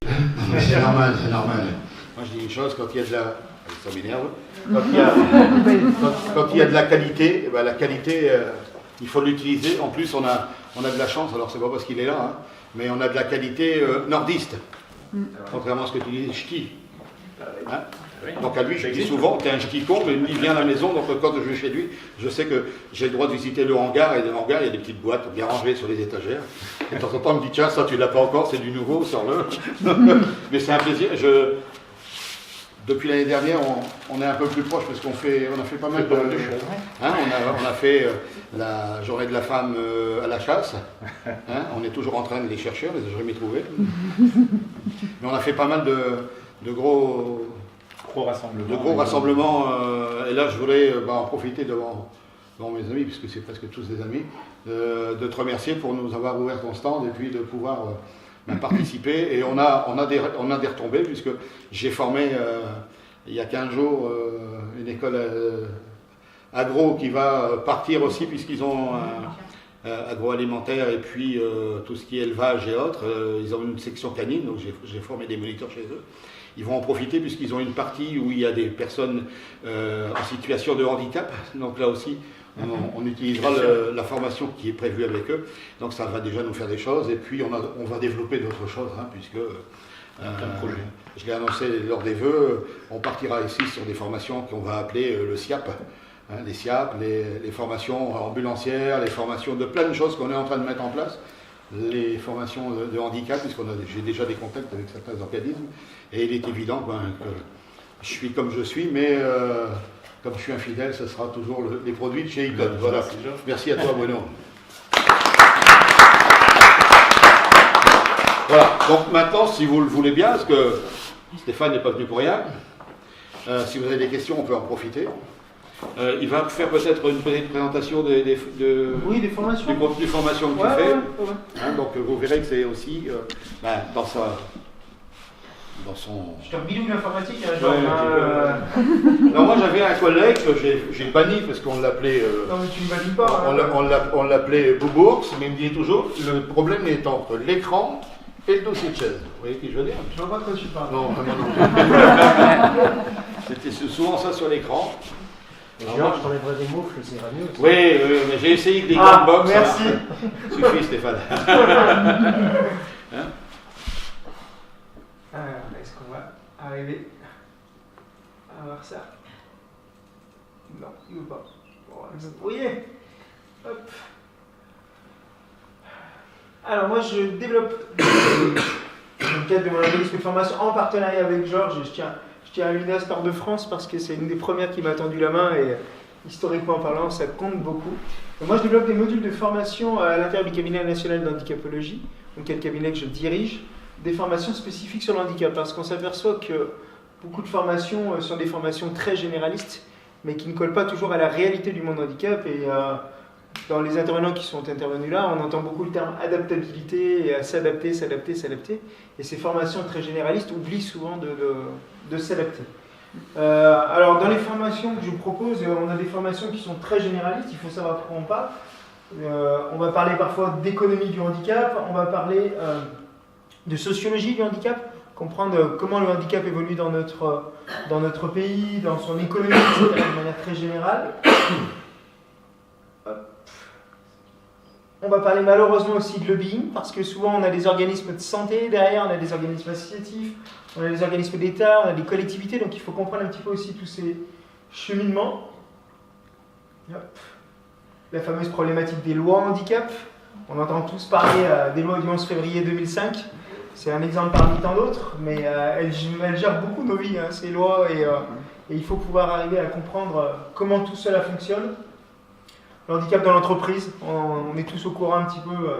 C'est normal, c'est normal. Moi, je dis une chose, quand il y a de la... Ça m'énerve. Quand il y a de la qualité, eh ben, la qualité, il faut l'utiliser. En plus, on a de la chance, alors c'est pas parce qu'il est là, hein, mais on a de la qualité nordiste. Contrairement à ce que tu dis, ch'ti. Hein? Donc à lui, je dis souvent, t'es un ch'ti con, mais il vient à la maison, donc quand je vais chez lui, je sais que j'ai le droit de visiter le hangar, et dans le hangar, il y a des petites boîtes bien rangées sur les étagères. Et de temps en temps, on me dit, tiens, ça tu l'as pas encore, c'est du nouveau, sors-le. Mais c'est un plaisir. Depuis l'année dernière, on est un peu plus proche parce on a fait pas mal de choses. Hein, on a fait la journée de la femme à la chasse. Hein, on est toujours en train de les chercher, on les a jamais trouvés. Mais on a fait pas mal de gros rassemblements. Et là, je voulais en profiter devant mes amis, puisque c'est presque tous des amis, de te remercier pour nous avoir ouvert ton stand et puis de pouvoir... participer, et on a des retombées, puisque j'ai formé il y a 15 jours une école agro qui va partir aussi, puisqu'ils ont agroalimentaire et puis tout ce qui est élevage et autres. Ils ont une section canine, donc j'ai formé des moniteurs chez eux. Ils vont en profiter puisqu'ils ont une partie où il y a des personnes en situation de handicap, donc là aussi on utilisera la formation qui est prévue avec eux, donc ça va déjà nous faire des choses, et puis on va développer d'autres choses, hein, puisque je l'ai annoncé lors des vœux, on partira ici sur des formations qu'on va appeler le SIAP, hein, les SIAP, les formations ambulancières, les formations de plein de choses qu'on est en train de mettre en place, les formations de handicap, j'ai déjà des contacts avec certains organismes, et il est évident que je suis comme je suis, mais comme je suis infidèle, ce sera toujours les produits de chez Icon. Voilà. Merci à toi, Bruno. Voilà. Donc maintenant, si vous le voulez bien, parce que Stéphane n'est pas venu pour rien, si vous avez des questions, on peut en profiter. Il va faire peut-être une petite présentation des formations. Du contenu de formation que tu fais. Ouais. Hein, donc vous verrez que c'est aussi dans son... Je te bidouille l'informatique, Non, moi j'avais un collègue que j'ai banni parce qu'on l'appelait... non mais tu ne bannis pas. On l'appelait Boubourx, mais il me disait toujours, le problème est entre l'écran et le dossier de chaise. Vous voyez ce que je veux dire? Je vois pas de quoi tu parles. Non, vraiment non. C'était souvent ça sur l'écran. Georges, je t'enlèverai des moufles, c'est mieux. Oui, mais j'ai essayé avec des grandes box. Merci. Suffit, Stéphane. Hein? Alors, est-ce qu'on va arriver à voir ça? Non, il veut pas. Bon, vous voyez. Hop. Alors moi je développe dans le cadre de mon organisme de formation en partenariat avec Georges. Je tiens à l'UNAS Nord de France parce que c'est une des premières qui m'a tendu la main et historiquement parlant ça compte beaucoup. Et moi je développe des modules de formation à l'intérieur du cabinet national d'handicapologie, donc le cabinet que je dirige, des formations spécifiques sur le handicap parce qu'on s'aperçoit que beaucoup de formations sont des formations très généralistes mais qui ne collent pas toujours à la réalité du monde handicap et dans les intervenants qui sont intervenus là, on entend beaucoup le terme adaptabilité, et à s'adapter. Et ces formations très généralistes oublient souvent de s'adapter. Alors, dans les formations que je propose, on a des formations qui sont très généralistes, il faut savoir de quoi on parle. On va parler parfois d'économie du handicap, on va parler de sociologie du handicap, comprendre comment le handicap évolue dans notre pays, dans son économie, etc., de manière très générale. On va parler malheureusement aussi de lobbying, parce que souvent on a des organismes de santé derrière, on a des organismes associatifs, on a des organismes d'État, on a des collectivités, donc il faut comprendre un petit peu aussi tous ces cheminements. La fameuse problématique des lois handicap, on entend tous parler des lois du 11 février 2005, c'est un exemple parmi tant d'autres, mais elles gèrent beaucoup nos vies, hein, ces lois, et il faut pouvoir arriver à comprendre comment tout cela fonctionne. Le handicap dans l'entreprise, on est tous au courant un petit peu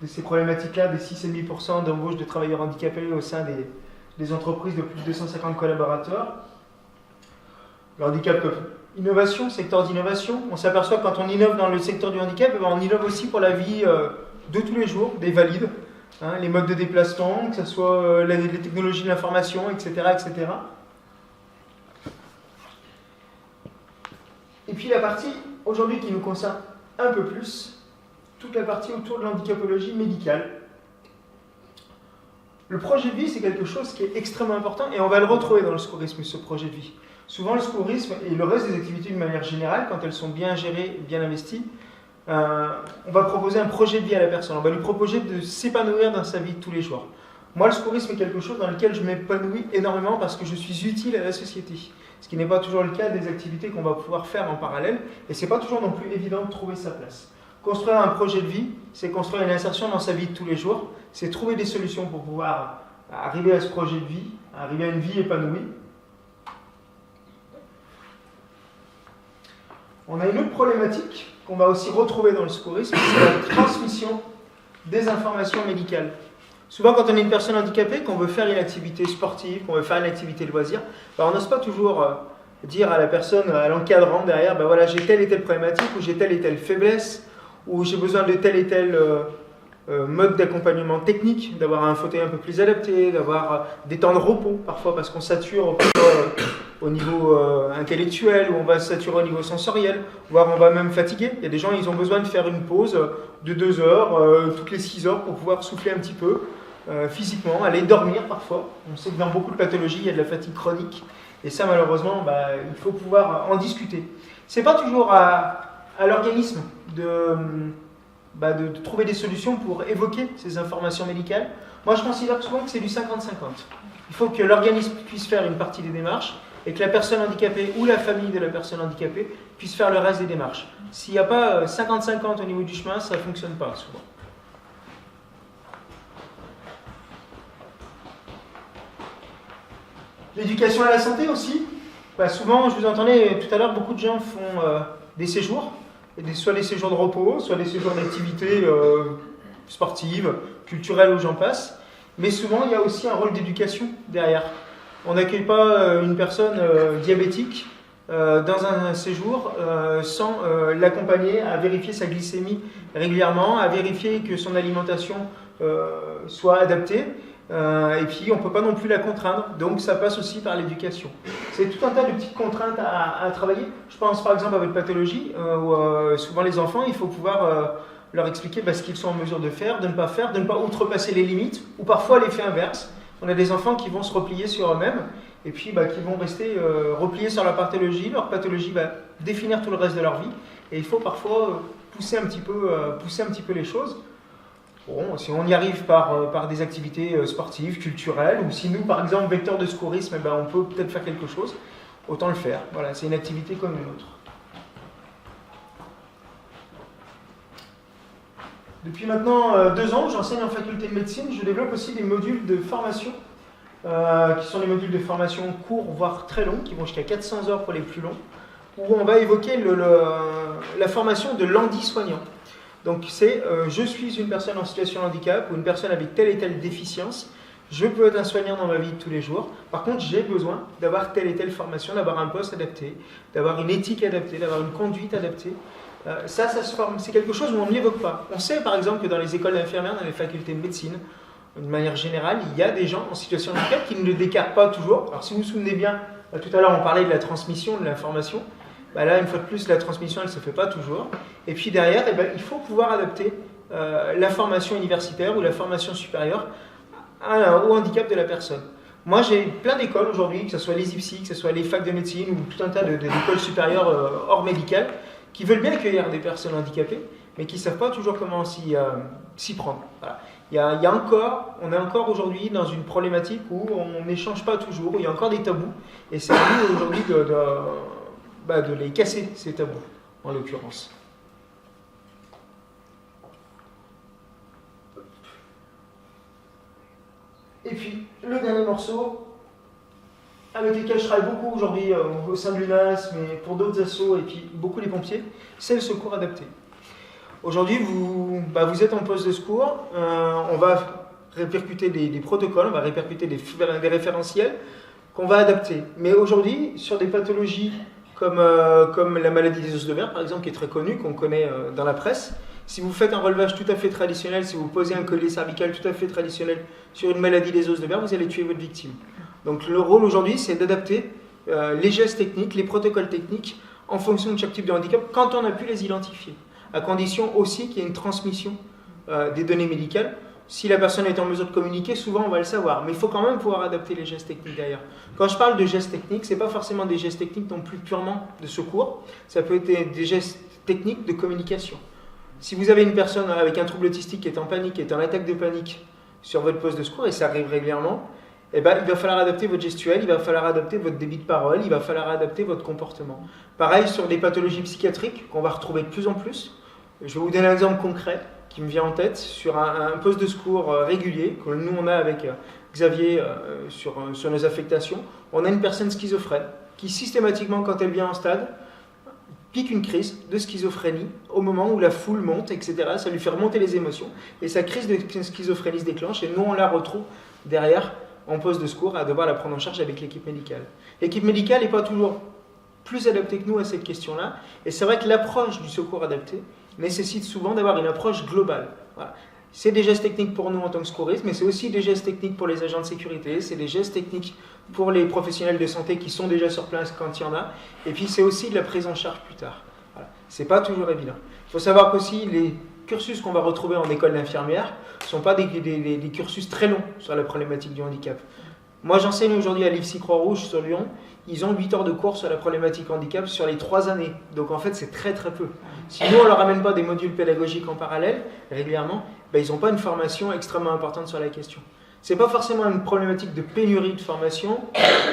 de ces problématiques-là, des 6,5% d'embauche de travailleurs handicapés au sein des entreprises de plus de 250 collaborateurs. Le handicap, innovation, secteur d'innovation. On s'aperçoit que quand on innove dans le secteur du handicap, on innove aussi pour la vie de tous les jours des valides, hein, les modes de déplacement, que ce soit les technologies de l'information, etc., etc. Et puis la partie aujourd'hui qui nous concerne un peu plus, toute la partie autour de l'handicapologie médicale. Le projet de vie, c'est quelque chose qui est extrêmement important et on va le retrouver dans le secourisme, ce projet de vie. Souvent, le secourisme et le reste des activités d'une manière générale, quand elles sont bien gérées, bien investies, on va proposer un projet de vie à la personne. On va lui proposer de s'épanouir dans sa vie de tous les jours. Moi, le secourisme est quelque chose dans lequel je m'épanouis énormément parce que je suis utile à la société. Ce qui n'est pas toujours le cas des activités qu'on va pouvoir faire en parallèle, et ce n'est pas toujours non plus évident de trouver sa place. Construire un projet de vie, c'est construire une insertion dans sa vie de tous les jours, c'est trouver des solutions pour pouvoir arriver à ce projet de vie, arriver à une vie épanouie. On a une autre problématique qu'on va aussi retrouver dans le secourisme, c'est la transmission des informations médicales. Souvent, quand on est une personne handicapée, qu'on veut faire une activité sportive, qu'on veut faire une activité de loisir, on n'ose pas toujours dire à la personne, à l'encadrant derrière, voilà, j'ai telle et telle problématique, ou j'ai telle et telle faiblesse, ou j'ai besoin de tel et tel mode d'accompagnement technique, d'avoir un fauteuil un peu plus adapté, d'avoir des temps de repos parfois, parce qu'on sature au niveau intellectuel, ou on va saturer au niveau sensoriel, voire on va même fatiguer. Il y a des gens, ils ont besoin de faire une pause de 2 heures, toutes les 6 heures, pour pouvoir souffler un petit peu. Physiquement, aller dormir parfois. On sait que dans beaucoup de pathologies, il y a de la fatigue chronique. Et ça, malheureusement, il faut pouvoir en discuter. C'est pas toujours à l'organisme de trouver des solutions pour évoquer ces informations médicales. Moi, je considère souvent que c'est du 50-50. Il faut que l'organisme puisse faire une partie des démarches et que la personne handicapée ou la famille de la personne handicapée puisse faire le reste des démarches. S'il n'y a pas 50-50 au niveau du chemin, ça ne fonctionne pas souvent. L'éducation à la santé aussi. Souvent, je vous entendais tout à l'heure, beaucoup de gens font des séjours, soit des séjours de repos, soit des séjours d'activités sportives, culturelles ou j'en passe. Mais souvent, il y a aussi un rôle d'éducation derrière. On n'accueille pas une personne diabétique dans un séjour sans l'accompagner à vérifier sa glycémie régulièrement, à vérifier que son alimentation soit adaptée. Et puis on ne peut pas non plus la contraindre, donc ça passe aussi par l'éducation. C'est tout un tas de petites contraintes à travailler. Je pense par exemple à votre pathologie, où souvent les enfants, il faut pouvoir leur expliquer ce qu'ils sont en mesure de faire, de ne pas outrepasser les limites, ou parfois l'effet inverse. On a des enfants qui vont se replier sur eux-mêmes, et puis qui vont rester repliés sur leur pathologie va définir tout le reste de leur vie, et il faut parfois pousser un petit peu les choses. Bon, si on y arrive par des activités sportives, culturelles, ou si nous, par exemple, vecteurs de secourisme, on peut peut-être faire quelque chose, autant le faire. Voilà, c'est une activité comme une autre. Depuis maintenant 2 ans, j'enseigne en faculté de médecine. Je développe aussi des modules de formation, qui sont des modules de formation courts, voire très longs, qui vont jusqu'à 400 heures pour les plus longs, où on va évoquer la formation de l'handi-soignant. Donc c'est je suis une personne en situation de handicap ou une personne avec telle et telle déficience. Je peux être un soignant dans ma vie de tous les jours. Par contre, j'ai besoin d'avoir telle et telle formation, d'avoir un poste adapté, d'avoir une éthique adaptée, d'avoir une conduite adaptée. Ça se forme. C'est quelque chose où on ne l'évoque pas. On sait par exemple que dans les écoles d'infirmières, dans les facultés de médecine, de manière générale, il y a des gens en situation de handicap qui ne le décartent pas toujours. Alors si vous vous souvenez bien, tout à l'heure on parlait de la transmission, de l'information. Là, une fois de plus, la transmission, elle ne se fait pas toujours. Et puis derrière, il faut pouvoir adapter la formation universitaire ou la formation supérieure au handicap de la personne. Moi, j'ai plein d'écoles aujourd'hui, que ce soit les IPSI, que ce soit les facs de médecine ou tout un tas d'écoles supérieures hors médicales, qui veulent bien accueillir des personnes handicapées, mais qui ne savent pas toujours comment s'y prendre. Voilà. On est encore aujourd'hui dans une problématique où on n'échange pas toujours, où il y a encore des tabous, et c'est à nous aujourd'hui de les casser, ces tabous, en l'occurrence. Et puis, le dernier morceau, avec lequel je travaille beaucoup aujourd'hui au sein de l'UNAS, mais pour d'autres assos et puis beaucoup les pompiers, c'est le secours adapté. Aujourd'hui, vous êtes en poste de secours, on va répercuter des protocoles, on va répercuter des référentiels qu'on va adapter. Mais aujourd'hui, sur des pathologies comme la maladie des os de verre, par exemple, qui est très connue, qu'on connaît dans la presse, si vous faites un relevage tout à fait traditionnel, si vous posez un collier cervical tout à fait traditionnel sur une maladie des os de verre, vous allez tuer votre victime. Donc le rôle aujourd'hui, c'est d'adapter les gestes techniques, les protocoles techniques en fonction de chaque type de handicap quand on a pu les identifier, à condition aussi qu'il y ait une transmission des données médicales. Si la personne est en mesure de communiquer, souvent on va le savoir, mais il faut quand même pouvoir adapter les gestes techniques derrière. Quand je parle de gestes techniques, ce n'est pas forcément des gestes techniques non plus purement de secours, ça peut être des gestes techniques de communication. Si vous avez une personne avec un trouble autistique qui est en panique, qui est en attaque de panique sur votre poste de secours, et ça arrive régulièrement, il va falloir adapter votre gestuelle, il va falloir adapter votre débit de parole, il va falloir adapter votre comportement. Pareil sur des pathologies psychiatriques qu'on va retrouver de plus en plus. Je vais vous donner un exemple concret qui me vient en tête sur un poste de secours régulier que nous on a avec Xavier sur nos affectations. On a une personne schizophrène qui systématiquement, quand elle vient en stade, pique une crise de schizophrénie au moment où la foule monte, etc. Ça lui fait remonter les émotions et sa crise de schizophrénie se déclenche et nous on la retrouve derrière en poste de secours à devoir la prendre en charge avec l'équipe médicale. L'équipe médicale n'est pas toujours plus adaptée que nous à cette question-là et c'est vrai que l'approche du secours adapté nécessite souvent d'avoir une approche globale. Voilà. C'est des gestes techniques pour nous en tant que secouristes, mais c'est aussi des gestes techniques pour les agents de sécurité, c'est des gestes techniques pour les professionnels de santé qui sont déjà sur place quand il y en a, et puis c'est aussi de la prise en charge plus tard. Voilà. C'est pas toujours évident. Il faut savoir qu'aussi les cursus qu'on va retrouver en école d'infirmière ne sont pas des cursus très longs sur la problématique du handicap. Moi j'enseigne aujourd'hui à l'IFSI Croix-Rouge sur Lyon, ils ont 8 heures de cours sur la problématique handicap sur les 3 années, donc en fait c'est très très peu. Si nous on leur amène pas des modules pédagogiques en parallèle, régulièrement, ils n'ont pas une formation extrêmement importante sur la question. C'est pas forcément une problématique de pénurie de formation,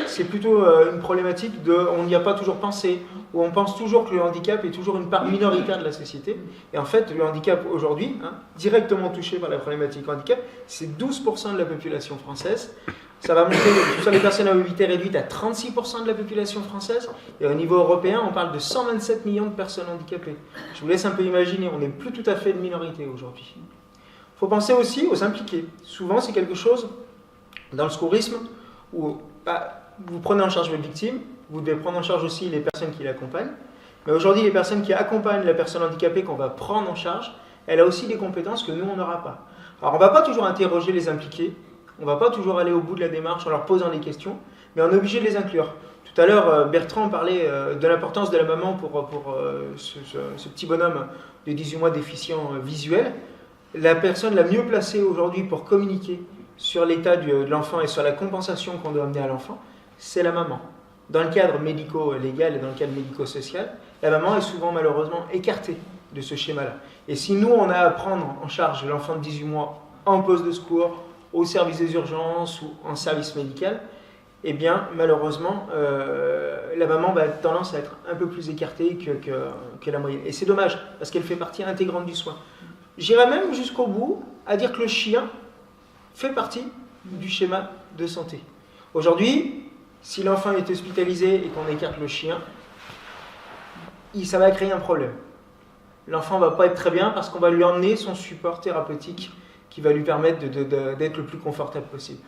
c'est plutôt une problématique on n'y a pas toujours pensé, où on pense toujours que le handicap est toujours une part minoritaire de la société. Et en fait, le handicap aujourd'hui, directement touché par la problématique handicap, c'est 12% de la population française. Ça va monter sur les personnes à mobilité réduite à 36% de la population française. Et au niveau européen, on parle de 127 millions de personnes handicapées. Je vous laisse un peu imaginer, on n'est plus tout à fait une minorité aujourd'hui. Il faut penser aussi aux impliqués. Souvent, c'est quelque chose, dans le secourisme, où vous prenez en charge votre victime, vous devez prendre en charge aussi les personnes qui l'accompagnent. Mais aujourd'hui, les personnes qui accompagnent la personne handicapée qu'on va prendre en charge, elle a aussi des compétences que nous, on n'aura pas. Alors, on ne va pas toujours interroger les impliqués, on ne va pas toujours aller au bout de la démarche en leur posant des questions, mais on est obligé de les inclure. Tout à l'heure, Bertrand parlait de l'importance de la maman pour ce petit bonhomme de 18 mois déficient visuel. La personne la mieux placée aujourd'hui pour communiquer sur l'état de l'enfant et sur la compensation qu'on doit amener à l'enfant, c'est la maman. Dans le cadre médico-légal et dans le cadre médico-social, la maman est souvent malheureusement écartée de ce schéma-là. Et si nous, on a à prendre en charge l'enfant de 18 mois en poste de secours, au service des urgences ou en service médical, eh bien, malheureusement, la maman va avoir tendance à être un peu plus écartée que la moyenne. Et c'est dommage, parce qu'elle fait partie intégrante du soin. J'irais même jusqu'au bout à dire que le chien fait partie du schéma de santé. Aujourd'hui, si l'enfant est hospitalisé et qu'on écarte le chien, ça va créer un problème. L'enfant ne va pas être très bien parce qu'on va lui emmener son support thérapeutique qui va lui permettre d'être le plus confortable possible.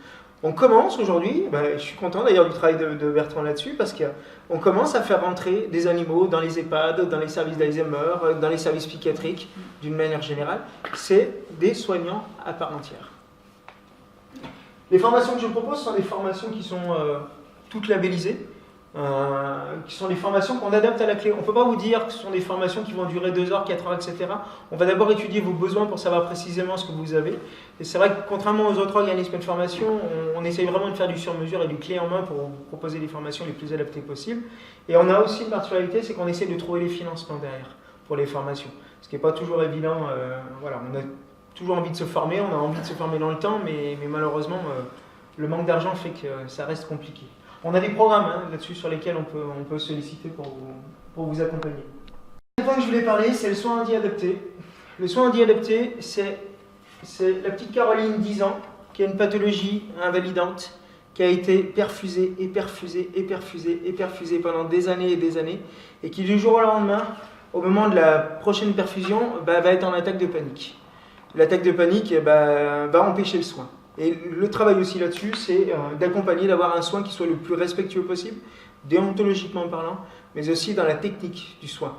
On commence aujourd'hui, je suis content d'ailleurs du travail de Bertrand là-dessus, parce qu'on commence à faire rentrer des animaux dans les EHPAD, dans les services d'Alzheimer, dans les services psychiatriques, d'une manière générale. C'est des soignants à part entière. Les formations que je propose sont des formations qui sont toutes labellisées, qui sont des formations qu'on adapte à la clé. On ne peut pas vous dire que ce sont des formations qui vont durer 2 heures, 4 heures, etc. On va d'abord étudier vos besoins pour savoir précisément ce que vous avez. Et c'est vrai que contrairement aux autres organismes de formation, on essaye vraiment de faire du sur-mesure et du clé en main pour vous proposer les formations les plus adaptées possibles. Et on a aussi une particularité, c'est qu'on essaie de trouver les financements derrière pour les formations. Ce qui n'est pas toujours évident. Voilà, on a toujours envie de se former, on a envie de se former dans le temps, mais malheureusement, le manque d'argent fait que ça reste compliqué. On a des programmes là-dessus sur lesquels on peut solliciter pour vous accompagner. Le point que je voulais parler, c'est le soin handi-adapté. Le soin handi-adapté, c'est la petite Caroline, 10 ans, qui a une pathologie invalidante, qui a été perfusée pendant des années et des années, et qui du jour au lendemain, au moment de la prochaine perfusion, va être en attaque de panique. L'attaque de panique va empêcher le soin. Et le travail aussi là-dessus, c'est d'accompagner, d'avoir un soin qui soit le plus respectueux possible, déontologiquement parlant, mais aussi dans la technique du soin.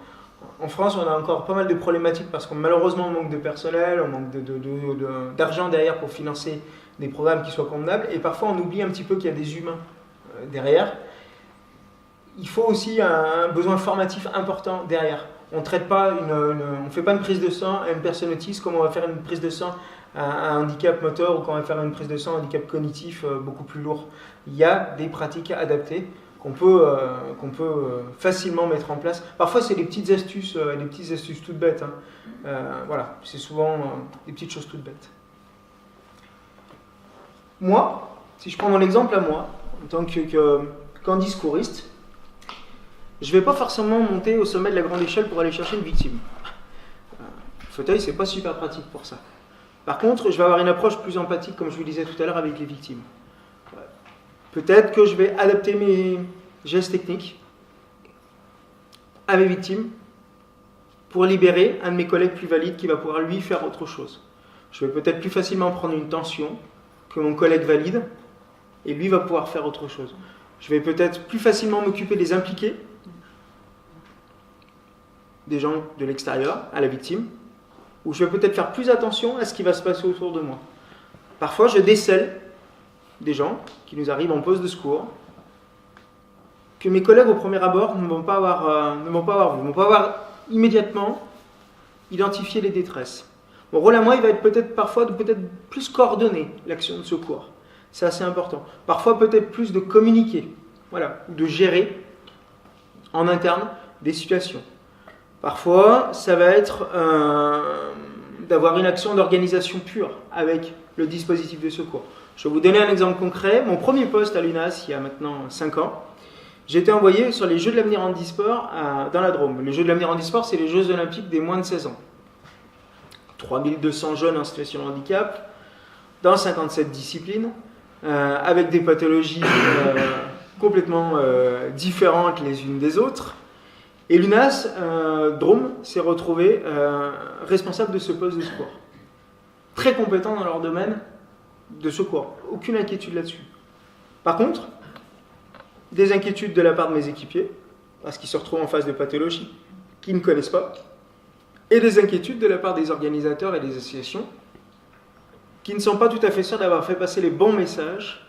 En France, on a encore pas mal de problématiques parce qu'on malheureusement on manque de personnel, on manque d'argent derrière pour financer des programmes qui soient convenables, et parfois on oublie un petit peu qu'il y a des humains derrière. Il faut aussi un besoin formatif important derrière. On ne fait pas une prise de sang à une personne autiste comme on va faire une prise de sang à un handicap moteur ou quand on va faire une prise de sang à un handicap cognitif beaucoup plus lourd. Il y a des pratiques adaptées qu'on peut facilement mettre en place. Parfois, c'est des petites astuces toutes bêtes. Voilà, c'est souvent des petites choses toutes bêtes. Moi, si je prends mon exemple à moi, en tant qu'un discouriste, je ne vais pas forcément monter au sommet de la grande échelle pour aller chercher une victime. Le fauteuil, c'est pas super pratique pour ça. Par contre, je vais avoir une approche plus empathique, comme je vous le disais tout à l'heure, avec les victimes. Peut-être que je vais adapter mes gestes techniques à mes victimes pour libérer un de mes collègues plus valides qui va pouvoir lui faire autre chose. Je vais peut-être plus facilement prendre une tension que mon collègue valide et lui va pouvoir faire autre chose. Je vais peut-être plus facilement m'occuper des impliqués, des gens de l'extérieur, à la victime, ou je vais peut-être faire plus attention à ce qui va se passer autour de moi. Parfois, je décèle des gens qui nous arrivent en poste de secours, que mes collègues au premier abord ne vont pas avoir immédiatement identifié les détresses. Mon rôle à moi, il va être peut-être parfois de plus coordonner l'action de secours. C'est assez important. Parfois, peut-être plus de communiquer, voilà, ou de gérer en interne des situations. Parfois, ça va être d'avoir une action d'organisation pure avec le dispositif de secours. Je vais vous donner un exemple concret. Mon premier poste à l'UNAS, il y a maintenant 5 ans, j'ai été envoyé sur les Jeux de l'avenir handisport dans la Drôme. Les Jeux de l'avenir handisport, c'est les Jeux olympiques des moins de 16 ans. 3200 jeunes en situation de handicap, dans 57 disciplines, avec des pathologies complètement différentes les unes des autres. Et l'UNAS, Drôme, s'est retrouvé responsable de ce poste de secours. Très compétent dans leur domaine de secours. Aucune inquiétude là-dessus. Par contre, des inquiétudes de la part de mes équipiers, parce qu'ils se retrouvent en face de pathologies qu'ils ne connaissent pas, et des inquiétudes de la part des organisateurs et des associations, qui ne sont pas tout à fait sûrs d'avoir fait passer les bons messages,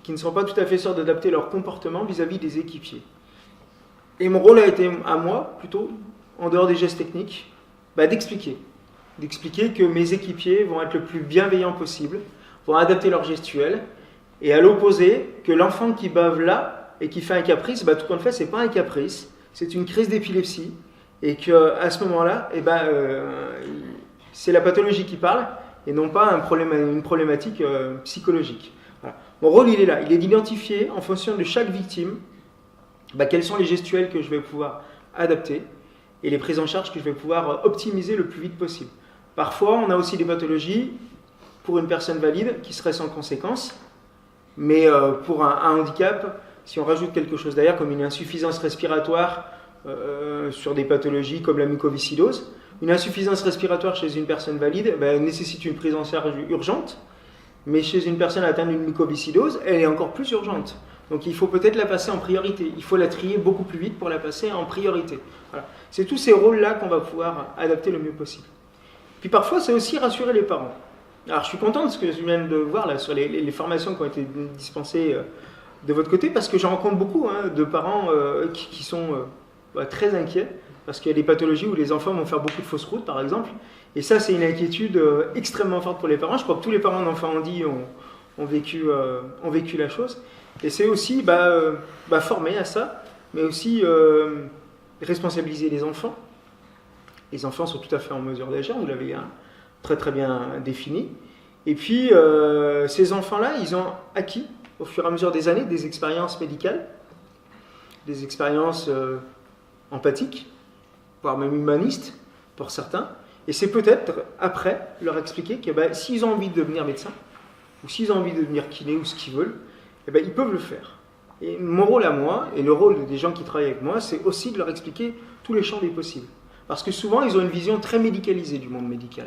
qui ne sont pas tout à fait sûrs d'adapter leur comportement vis-à-vis des équipiers. Et mon rôle a été, à moi, plutôt, en dehors des gestes techniques, d'expliquer que mes équipiers vont être le plus bienveillants possible, vont adapter leur gestuelle, et à l'opposé, que l'enfant qui bave là, et qui fait un caprice, tout compte fait, c'est pas un caprice, c'est une crise d'épilepsie, et qu'à ce moment-là, c'est la pathologie qui parle, et non pas une problématique psychologique. Voilà. Mon rôle, il est là, il est d'identifier, en fonction de chaque victime, quels sont les gestuels que je vais pouvoir adapter, et les prises en charge que je vais pouvoir optimiser le plus vite possible. Parfois, on a aussi des pathologies pour une personne valide qui seraient sans conséquence, mais pour un handicap, si on rajoute quelque chose derrière, comme une insuffisance respiratoire sur des pathologies comme la mucoviscidose, une insuffisance respiratoire chez une personne valide nécessite une prise en charge urgente, mais chez une personne atteinte d'une mucoviscidose, elle est encore plus urgente. Donc il faut peut-être la passer en priorité. Il faut la trier beaucoup plus vite pour la passer en priorité. Voilà. C'est tous ces rôles-là qu'on va pouvoir adapter le mieux possible. Puis parfois, c'est aussi rassurer les parents. Alors je suis content de ce que je viens de voir là, sur les formations qui ont été dispensées de votre côté, parce que j'en rencontre beaucoup de parents qui sont très inquiets, parce qu'il y a des pathologies où les enfants vont faire beaucoup de fausses routes, par exemple. Et ça, c'est une inquiétude extrêmement forte pour les parents. Je crois que tous les parents d'enfants handis ont vécu la chose. Et c'est aussi former à ça, mais aussi responsabiliser les enfants. Les enfants sont tout à fait en mesure d'agir, vous l'avez très très bien défini. Et puis, ces enfants-là, ils ont acquis, au fur et à mesure des années, des expériences médicales, des expériences empathiques, voire même humanistes, pour certains. Et c'est peut-être, après, leur expliquer que s'ils ont envie de devenir médecin, ou s'ils ont envie de devenir kiné, ou ce qu'ils veulent, ils peuvent le faire. Et mon rôle à moi, et le rôle des gens qui travaillent avec moi, c'est aussi de leur expliquer tous les champs des possibles. Parce que souvent, ils ont une vision très médicalisée du monde médical.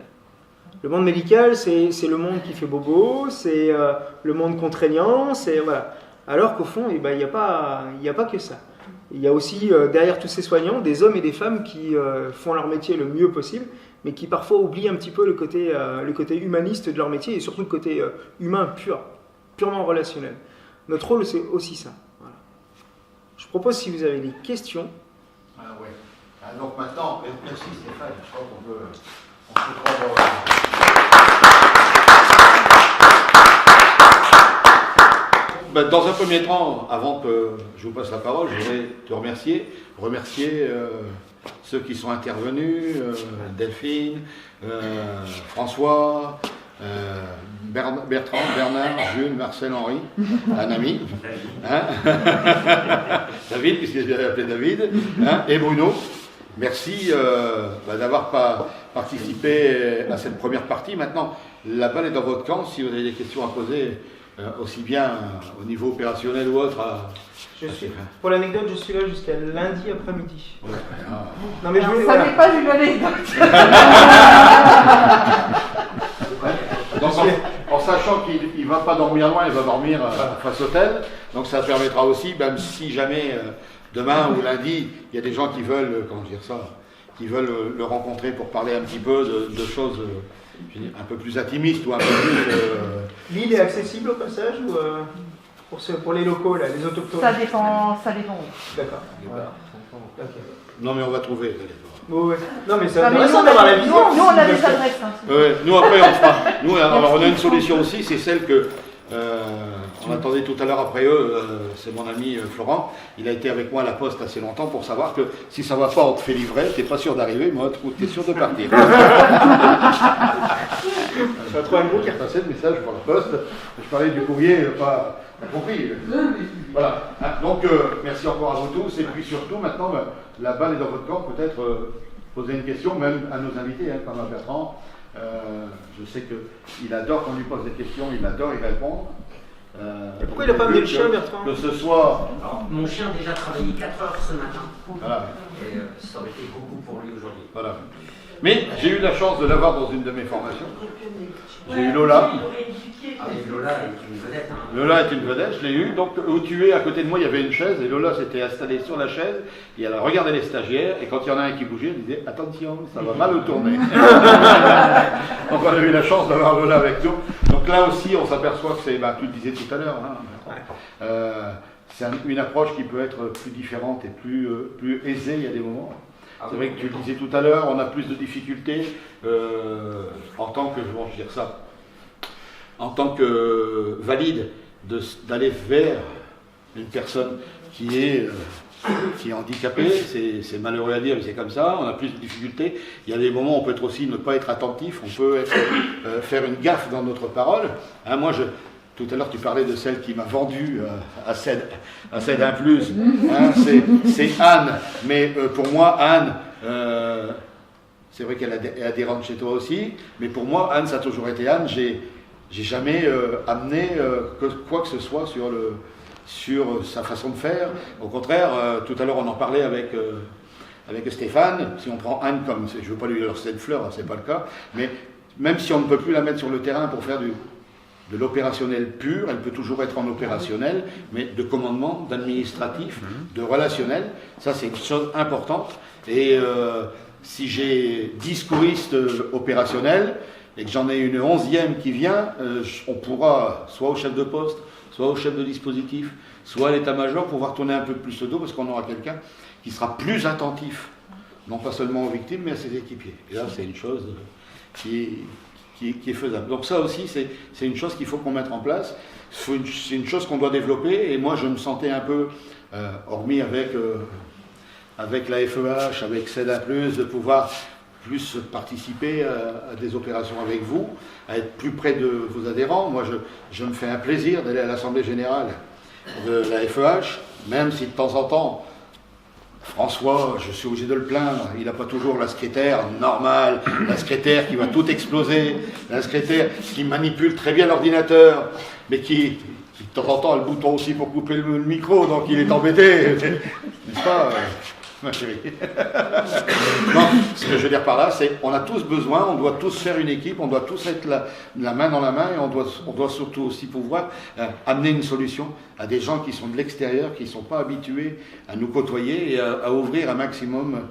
Le monde médical, c'est le monde qui fait bobo, c'est le monde contraignant, voilà. Alors qu'au fond, il n'y a pas que ça. Il y a aussi, derrière tous ces soignants, des hommes et des femmes qui font leur métier le mieux possible, mais qui parfois oublient un petit peu le côté humaniste de leur métier, et surtout le côté humain purement relationnel. Notre rôle, c'est aussi ça. Voilà. Je propose, si vous avez des questions... Donc maintenant, merci Stéphane, je crois qu'on peut prendre... Dans un premier temps, avant que je vous passe la parole, je voudrais te remercier ceux qui sont intervenus, Delphine, François, Bertrand, Bernard, Jules, Marcel, Henri, un ami, David, puisque je l'avais appelé David, et Bruno. Merci d'avoir participé à cette première partie. Maintenant, la balle est dans votre camp. Si vous avez des questions à poser, aussi bien au niveau opérationnel ou autre. Pour l'anecdote, je suis là jusqu'à lundi après-midi. Ouais. Non, mais ça n'est pas une anecdote. Donc, en sachant qu'il ne va pas dormir loin, il va dormir face hôtel. Donc ça permettra aussi, même si jamais... demain ou lundi, il y a des gens qui veulent, qui veulent le rencontrer pour parler un petit peu de choses un peu plus intimistes ou un peu plus... L'île est accessible au passage ou pour les locaux, là, les autochtones? Ça dépend. D'accord. Voilà. Okay. Non mais on va trouver. Ouais. Non mais c'est nous, intéressant d'avoir la vision. Nous, on a des adresses. Nous après on fera. Nous alors on a une solution aussi, c'est celle que... on attendait tout à l'heure après eux, c'est mon ami Florent, il a été avec moi à la poste assez longtemps pour savoir que si ça va pas, on te fait livrer, t'es pas sûr d'arriver, mais t'es sûr de partir. Ça va trouver un gros qui a passé le message pour la poste, je parlais du courrier, pas compris. Voilà, donc merci encore à vous tous, et puis surtout maintenant, la balle est dans votre camp, peut-être poser une question, même à nos invités, comme à Bertrand. Je sais qu'il adore qu'on lui pose des questions, il adore y répondre. Pourquoi il n'a pas amené le chien, Bertrand? Que ce soit... Alors, mon chien a déjà travaillé 4 heures ce matin. Voilà. Et ça aurait été beaucoup pour lui aujourd'hui. Voilà. Mais j'ai eu la chance de l'avoir dans une de mes formations. J'ai eu Lola. Et Lola est une vedette. Lola est une vedette, je l'ai eu. Donc, où tu es, à côté de moi, il y avait une chaise, et Lola s'était installée sur la chaise, et elle a regardé les stagiaires, et quand il y en a un qui bougeait, elle disait « Attention, ça va mal tourner ». Donc, on a eu la chance d'avoir Lola avec nous. Donc là aussi, on s'aperçoit que c'est, tu le disais tout à l'heure, c'est une approche qui peut être plus différente et plus aisée, il y a des moments. C'est vrai que tu le disais tout à l'heure, on a plus de difficultés en tant que, je vais dire ça, en tant que valide, d'aller vers une personne qui est handicapée, c'est malheureux à dire, mais c'est comme ça, on a plus de difficultés. Il y a des moments où on peut aussi ne pas être attentif, on peut faire une gaffe dans notre parole. Moi, tout à l'heure, tu parlais de celle qui m'a vendu à CED 1+. C'est Anne, mais pour moi, Anne, c'est vrai qu'elle est adhérente chez toi aussi, mais pour moi, Anne, ça a toujours été Anne. J'ai jamais amené quoi que ce soit sur sa façon de faire. Au contraire, tout à l'heure, on en parlait avec Stéphane. Si on prend Anne comme, je ne veux pas lui lancer de fleurs, hein, c'est pas le cas, mais même si on ne peut plus la mettre sur le terrain pour faire de l'opérationnel pur, elle peut toujours être en opérationnel, mais de commandement, d'administratif, de relationnel. Ça, c'est une chose importante. Et si j'ai 10 secouristes opérationnels et que j'en ai une 11e qui vient, on pourra, soit au chef de poste, soit au chef de dispositif, soit à l'état-major, pouvoir tourner un peu plus le dos, parce qu'on aura quelqu'un qui sera plus attentif, non pas seulement aux victimes, mais à ses équipiers. Et là, c'est une chose qui est faisable. Donc ça aussi, c'est une chose qu'il faut qu'on mette en place. C'est une chose qu'on doit développer. Et moi, je me sentais un peu, hormis avec la FEH, avec CEDA+, de pouvoir plus participer à des opérations avec vous, à être plus près de vos adhérents. Moi, je me fais un plaisir d'aller à l'Assemblée Générale de la FEH, même si de temps en temps, François, je suis obligé de le plaindre, il n'a pas toujours la secrétaire normale, la secrétaire qui va tout exploser, la secrétaire qui manipule très bien l'ordinateur, mais qui de temps en temps a le bouton aussi pour couper le micro, donc il est embêté, n'est-ce pas ma chérie? Non, ce que je veux dire par là, c'est qu'on a tous besoin, on doit tous faire une équipe, on doit tous être la main dans la main, et on doit surtout aussi pouvoir amener une solution à des gens qui sont de l'extérieur, qui ne sont pas habitués à nous côtoyer et à ouvrir un maximum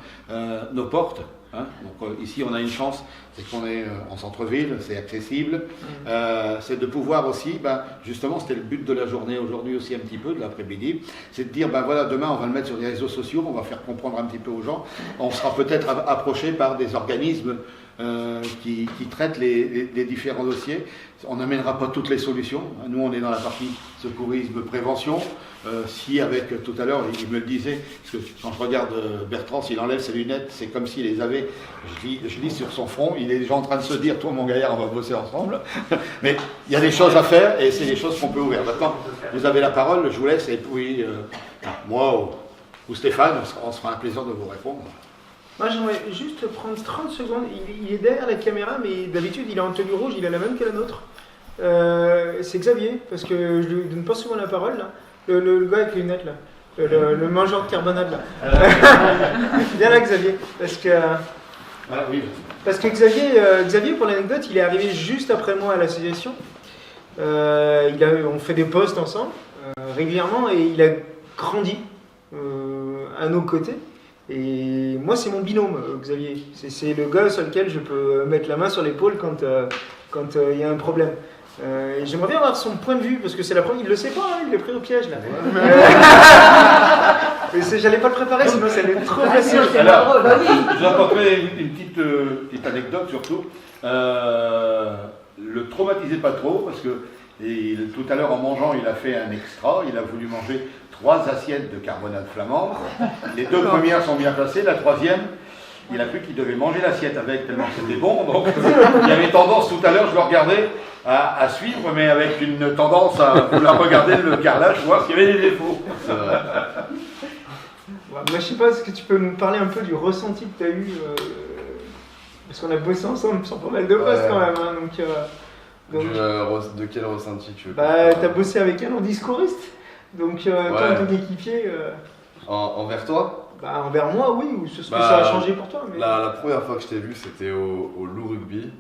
nos portes. Hein. Donc ici, on a une chance, c'est qu'on est en centre-ville, c'est accessible. C'est de pouvoir aussi, justement, c'était le but de la journée aujourd'hui aussi un petit peu, de l'après-midi, c'est de dire, voilà, demain, on va le mettre sur les réseaux sociaux, on va faire comprendre un petit peu aux gens. On sera peut-être approché par des organismes qui traitent les différents dossiers. On n'amènera pas toutes les solutions. Nous, on est dans la partie secourisme, prévention. Si avec, tout à l'heure, il me le disait, parce que quand je regarde Bertrand, s'il enlève ses lunettes, c'est comme s'il les avait, je lis sur son front, il est déjà en train de se dire, toi mon gaillard, on va bosser ensemble. Mais il y a des choses à faire et c'est des choses qu'on peut ouvrir. Maintenant, vous avez la parole, je vous laisse, et puis moi ou Stéphane, on se fera un plaisir de vous répondre. Moi, j'aimerais juste prendre 30 secondes. Il est derrière la caméra, mais d'habitude, il est en tenue rouge, il a la même que la nôtre. C'est Xavier, parce que je lui donne pas souvent la parole, là. Le gars avec les lunettes, là. Le mangeur de carbonade, là. Viens là, Xavier. Parce que Xavier, pour l'anecdote, il est arrivé juste après moi à l'association. On fait des posts ensemble, régulièrement, et il a grandi à nos côtés. Et moi, c'est mon binôme, Xavier. C'est le gars sur lequel je peux mettre la main sur l'épaule quand il y a un problème. Et j'aimerais bien avoir son point de vue, parce que c'est la première. Il le sait pas, hein, il est pris au piège là. J'allais pas le préparer, sinon ça allait être trop facile. Alors, je vais apporter une petite anecdote surtout. Le traumatisez pas trop, parce que tout à l'heure en mangeant, il a fait un extra. Il a voulu manger 3 assiettes de carbonade flamande. Les 2 premières sont bien placées, la 3e, il a cru qu'il devait manger l'assiette avec, tellement c'était bon. Donc il y avait tendance, tout à l'heure, je le regardais à suivre, mais avec une tendance à vouloir regarder le carrelage, voir s'il y avait des défauts. Moi, je sais pas, est-ce que tu peux nous parler un peu du ressenti que tu as eu parce qu'on a bossé ensemble sur pas mal de postes quand même. Hein, de quel ressenti tu veux tu as bossé avec elle en discouriste. Donc, toi, ton équipier. Envers toi? Envers moi, oui, ou ce que ça a changé pour toi. Mais... La première fois que je t'ai vu, c'était au Loup Rugby.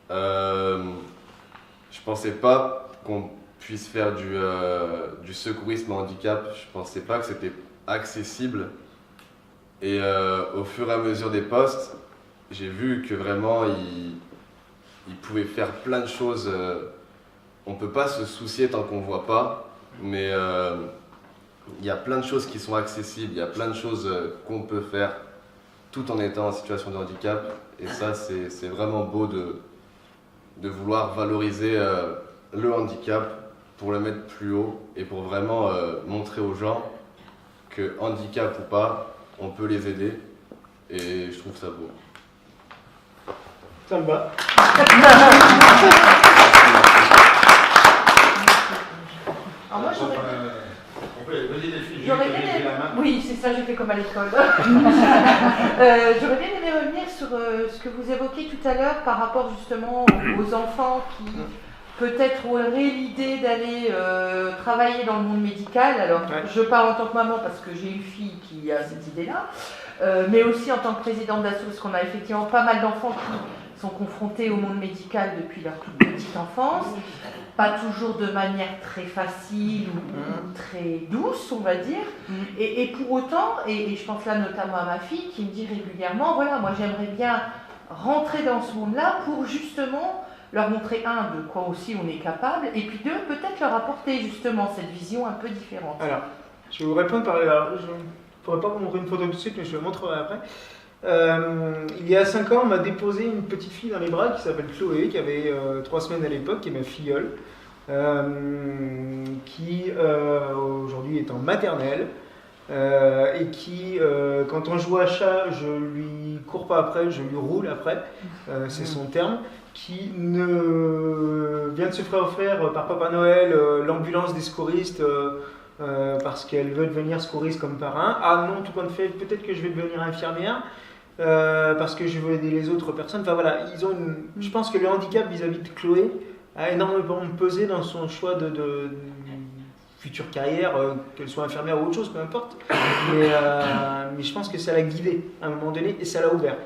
Je pensais pas qu'on puisse faire du secourisme handicap. Je pensais pas que c'était accessible. Et au fur et à mesure des postes, j'ai vu que vraiment, il pouvait faire plein de choses. On peut pas se soucier tant qu'on voit pas. Mais il y a plein de choses qui sont accessibles, il y a plein de choses qu'on peut faire tout en étant en situation de handicap. Et ça, c'est vraiment beau de vouloir valoriser le handicap pour le mettre plus haut et pour vraiment montrer aux gens que handicap ou pas, on peut les aider. Et je trouve ça beau. Ça me va. Alors moi, j'aurais bien aimé... Oui, c'est ça, j'ai fait comme à l'école. J'aurais bien aimé revenir sur ce que vous évoquiez tout à l'heure par rapport justement aux enfants qui peut-être auraient l'idée d'aller travailler dans le monde médical. Alors, je parle en tant que maman parce que j'ai une fille qui a cette idée-là, mais aussi en tant que présidente d'asso, parce qu'on a effectivement pas mal d'enfants qui sont confrontés au monde médical depuis leur toute petite enfance. Pas toujours de manière très facile ou très douce, on va dire. Et pour autant, et je pense là notamment à ma fille qui me dit régulièrement, voilà, moi j'aimerais bien rentrer dans ce monde-là pour justement leur montrer, un, de quoi aussi on est capable, et puis deux, peut-être leur apporter justement cette vision un peu différente. Alors, je vais vous répondre par... Alors, je ne pourrais pas vous montrer une photo tout de suite, mais je vous montrerai après. Il y a 5 ans, on m'a déposé une petite fille dans les bras qui s'appelle Chloé, qui avait 3 semaines à l'époque, qui est ma filleule, qui aujourd'hui est en maternelle, et qui, quand on joue à chat, je lui cours pas après, je lui roule après, c'est son terme, qui vient de se faire offrir par Papa Noël l'ambulance des secouristes, parce qu'elle veut devenir secouriste comme parrain. Ah non, tout compte fait, peut-être que je vais devenir infirmière, parce que je veux aider les autres personnes. Enfin voilà, je pense que le handicap vis-à-vis de Chloé a énormément pesé dans son choix de future carrière, qu'elle soit infirmière ou autre chose, peu importe. Mais je pense que ça l'a guidée à un moment donné et ça l'a ouvert,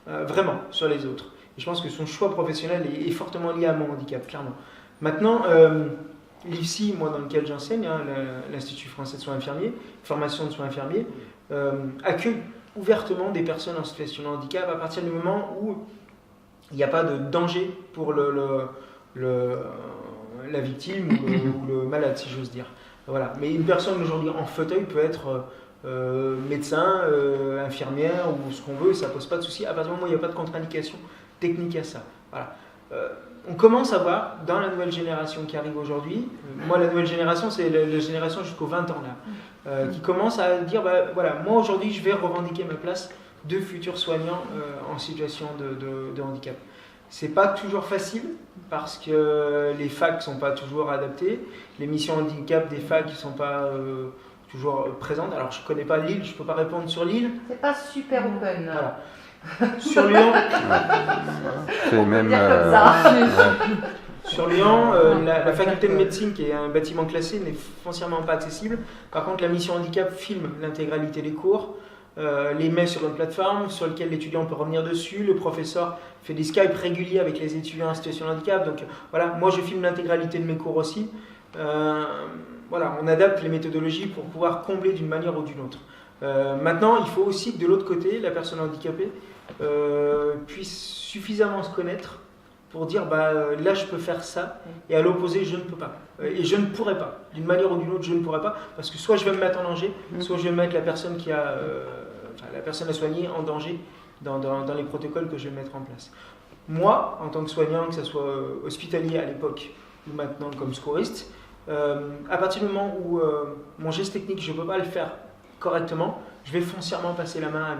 vraiment, sur les autres. Et je pense que son choix professionnel est fortement lié à mon handicap, clairement. Maintenant, l'IFSI, moi dans lequel j'enseigne, l'Institut français de soins infirmiers, formation de soins infirmiers, accueille ouvertement des personnes en situation de handicap à partir du moment où il n'y a pas de danger pour la victime ou le malade, si j'ose dire. Voilà. Mais une personne aujourd'hui en fauteuil peut être médecin, infirmière ou ce qu'on veut, et ça ne pose pas de souci à partir du moment où il n'y a pas de contre-indication technique à ça. Voilà. On commence à voir dans la nouvelle génération qui arrive aujourd'hui, moi la nouvelle génération c'est la génération jusqu'aux 20 ans là, qui commence à dire voilà, moi aujourd'hui je vais revendiquer ma place de futur soignant en situation de handicap. C'est pas toujours facile parce que les facs sont pas toujours adaptées, les missions handicap des facs sont pas toujours présentes. Alors je connais pas Lille, je peux pas répondre sur Lille. C'est pas super open. Voilà. Sur Lyon, c'est même sur Lyon, la faculté de médecine, qui est un bâtiment classé, n'est foncièrement pas accessible. Par contre, la mission handicap filme l'intégralité des cours, les met sur une plateforme sur laquelle l'étudiant peut revenir dessus. Le professeur fait des Skype réguliers avec les étudiants en situation de handicap. Donc voilà, moi je filme l'intégralité de mes cours aussi. Voilà, on adapte les méthodologies pour pouvoir combler d'une manière ou d'une autre. Maintenant, il faut aussi que de l'autre côté, la personne handicapée puisse suffisamment se connaître pour dire là je peux faire ça, et à l'opposé je ne peux pas, et je ne pourrais pas, d'une manière ou d'une autre je ne pourrais pas, parce que soit je vais me mettre en danger, soit je vais mettre la personne la personne à soigner en danger dans les protocoles que je vais mettre en place. Moi, en tant que soignant, que ce soit hospitalier à l'époque ou maintenant comme secouriste, à partir du moment où mon geste technique je ne peux pas le faire correctement, je vais foncièrement passer la main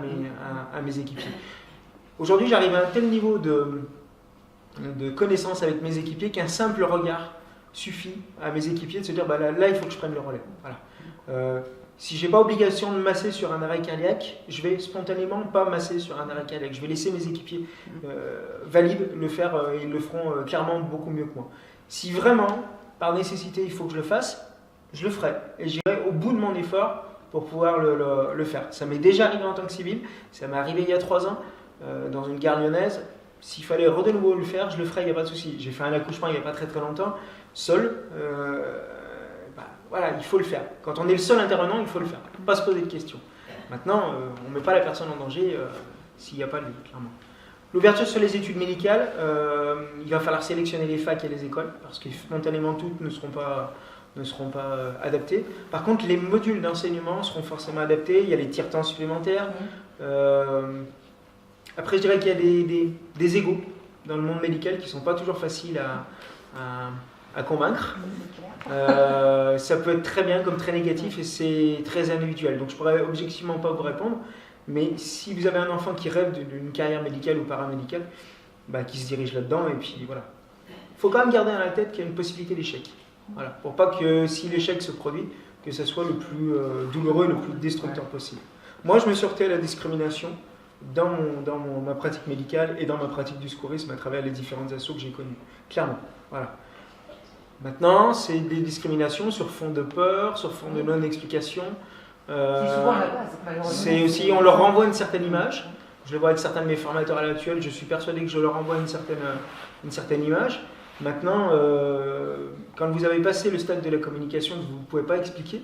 à mes équipiers. Aujourd'hui, j'arrive à un tel niveau de connaissance avec mes équipiers qu'un simple regard suffit à mes équipiers de se dire là il faut que je prenne le relais. Voilà. Si j'ai pas obligation de masser sur un arrêt cardiaque, je vais spontanément pas masser sur un arrêt cardiaque. Je vais laisser mes équipiers valides le faire, et ils le feront clairement beaucoup mieux que moi. Si vraiment, par nécessité, il faut que je le fasse, je le ferai. Et j'irai au bout de mon effort pour pouvoir le faire. Ça m'est déjà arrivé en tant que civil, ça m'est arrivé il y a 3 ans, dans une gare lyonnaise. S'il fallait de nouveau le faire, je le ferais, il n'y a pas de souci. J'ai fait un accouchement il n'y a pas très longtemps, seul. Voilà, il faut le faire. Quand on est le seul intervenant, il faut le faire. Il ne faut pas se poser de questions. Maintenant, on ne met pas la personne en danger s'il n'y a pas de lui, clairement. L'ouverture sur les études médicales, il va falloir sélectionner les facs et les écoles, parce que spontanément toutes ne seront pas adaptées. Par contre, les modules d'enseignement seront forcément adaptés. Il y a les tiers-temps supplémentaires. Après, je dirais qu'il y a des égos dans le monde médical qui ne sont pas toujours faciles à convaincre. Ça peut être très bien comme très négatif, et c'est très individuel. Donc je ne pourrais objectivement pas vous répondre. Mais si vous avez un enfant qui rêve d'une carrière médicale ou paramédicale, qui se dirige là-dedans, et puis voilà. Il faut quand même garder dans la tête qu'il y a une possibilité d'échec. Voilà, pour pas que si l'échec se produit, que ça soit le plus douloureux et le plus destructeur possible. Moi, je me suis heurté à la discrimination dans ma pratique médicale et dans ma pratique du secourisme à travers les différentes assos que j'ai connues. Clairement. Voilà. Maintenant, c'est des discriminations sur fond de peur, sur fond de non-explication. C'est souvent la base, malheureusement. C'est aussi, on leur renvoie une certaine image. Je le vois avec certains de mes formateurs à l'heure actuelle, je suis persuadé que je leur renvoie une certaine image. Maintenant, quand vous avez passé le stade de la communication que vous ne pouvez pas expliquer,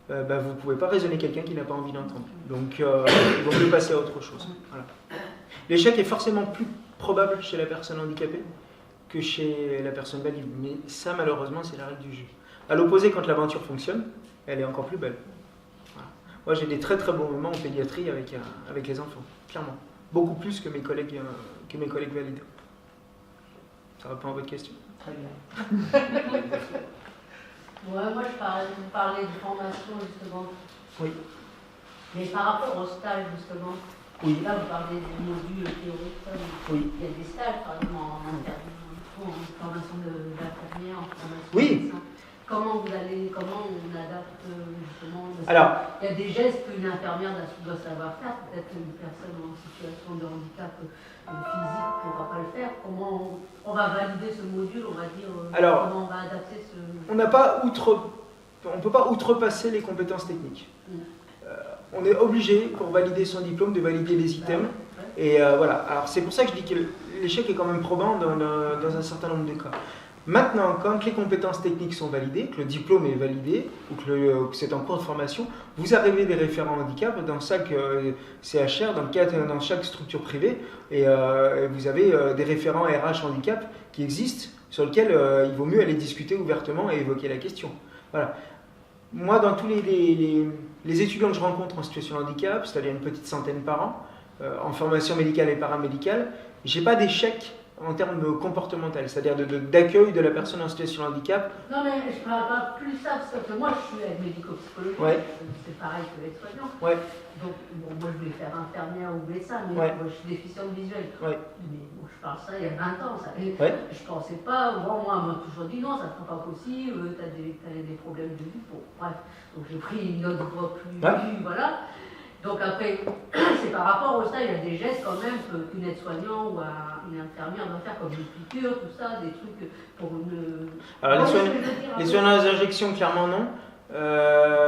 vous ne pouvez pas raisonner quelqu'un qui n'a pas envie d'entendre. Donc, il vaut mieux passer à autre chose. Voilà. L'échec est forcément plus probable chez la personne handicapée que chez la personne valide. Mais ça, malheureusement, c'est la règle du jeu. À l'opposé, quand l'aventure fonctionne, elle est encore plus belle. Voilà. Moi, j'ai des très très bons moments en pédiatrie avec les enfants, clairement. Beaucoup plus que mes collègues valides. Ça répond à votre question. Très bien. Ouais, moi, vous parlez de formation, justement. Oui. Mais par rapport au stage, justement, oui. Là, vous parlez des modules théoriques. Oui. Il y a des stages, par exemple, en formation d'infirmière, en formation oui. de médecin. Comment on adapte, justement, alors, il y a des gestes qu'une infirmière doit savoir faire, peut-être qu'une personne en situation de handicap physique ne pourra pas le faire. Comment on va valider ce module, on va dire, alors, comment on va adapter ce... On ne peut pas outrepasser les compétences techniques. On est obligé, pour valider son diplôme, de valider les items. Et voilà. Alors c'est pour ça que je dis que l'échec est quand même probant dans un certain nombre de cas. Maintenant, quand les compétences techniques sont validées, que le diplôme est validé, ou que c'est en cours de formation, vous arrivez des référents handicap dans chaque CHR, dans chaque structure privée, et vous avez des référents RH handicap qui existent, sur lesquels il vaut mieux aller discuter ouvertement et évoquer la question. Voilà. Moi, dans tous les étudiants que je rencontre en situation de handicap, c'est-à-dire une petite centaine par an, en formation médicale et paramédicale, j'ai pas d'échec en termes comportementaux, c'est-à-dire d'accueil de la personne en situation de handicap. Non mais je parle pas plus ça, parce que moi je suis aide médico-psychologique, c'est pareil que l'aide-soignant. Donc bon, moi je voulais faire infirmière ou médecin, mais moi je suis déficiente visuelle. Mais bon, je parle ça il y a 20 ans, ça. Je pensais pas, moi on m'a toujours dit non, ça ne sera pas possible, t'as des problèmes de vue, bon, bref. Donc j'ai pris une autre voie plus voilà. Donc après, c'est par rapport au stage, il y a des gestes quand même qu'une aide-soignant ou une infirmière doit faire, comme une piqûre, tout ça, des trucs pour une... Alors les soins d'injection, clairement non.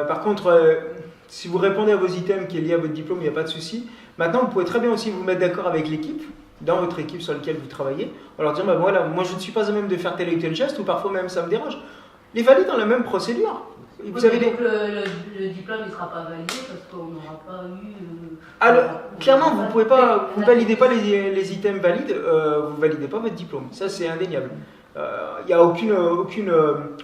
Par contre, si vous répondez à vos items qui est lié à votre diplôme, il n'y a pas de souci. Maintenant, vous pouvez très bien aussi vous mettre d'accord avec l'équipe, dans votre équipe sur laquelle vous travaillez, en leur dire, bah voilà, moi je ne suis pas à même de faire tel ou tel geste, ou parfois même ça me dérange. Les valider dans la même procédure. Vous avez donc le diplôme ne sera pas validé parce qu'on n'aura pas eu... Alors, clairement, vous pouvez pas, vous validez pas les items valides, vous validez pas votre diplôme. Ça, c'est indéniable. Il n'y a aucune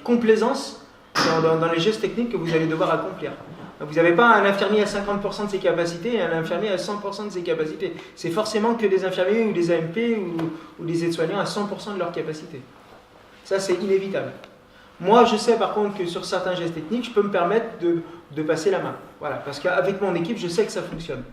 complaisance dans les gestes techniques que vous allez devoir accomplir. Vous n'avez pas un infirmier à 50% de ses capacités et un infirmier à 100% de ses capacités. C'est forcément que des infirmiers ou des AMP ou des aides-soignants à 100% de leurs capacités. Ça, c'est inévitable. Moi, je sais par contre que sur certains gestes techniques, je peux me permettre de passer la main. Voilà, parce qu'avec mon équipe, je sais que ça fonctionne.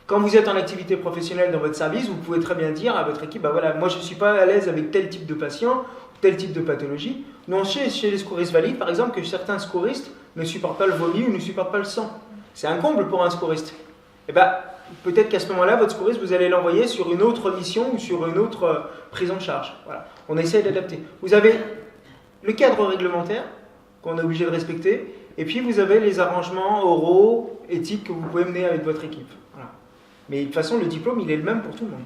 Quand vous êtes en activité professionnelle dans votre service, vous pouvez très bien dire à votre équipe, bah voilà, moi je ne suis pas à l'aise avec tel type de patient, tel type de pathologie. Nous, on sait chez les secouristes valides, par exemple, que certains secouristes ne supportent pas le vomi ou ne supportent pas le sang. C'est un comble pour un secouriste. Et peut-être qu'à ce moment-là, votre secouriste, vous allez l'envoyer sur une autre mission ou sur une autre prise en charge. Voilà. On essaie d'adapter. Vous avez le cadre réglementaire qu'on est obligé de respecter, et puis vous avez les arrangements oraux, éthiques que vous pouvez mener avec votre équipe. Voilà. Mais de toute façon, le diplôme, il est le même pour tout le monde.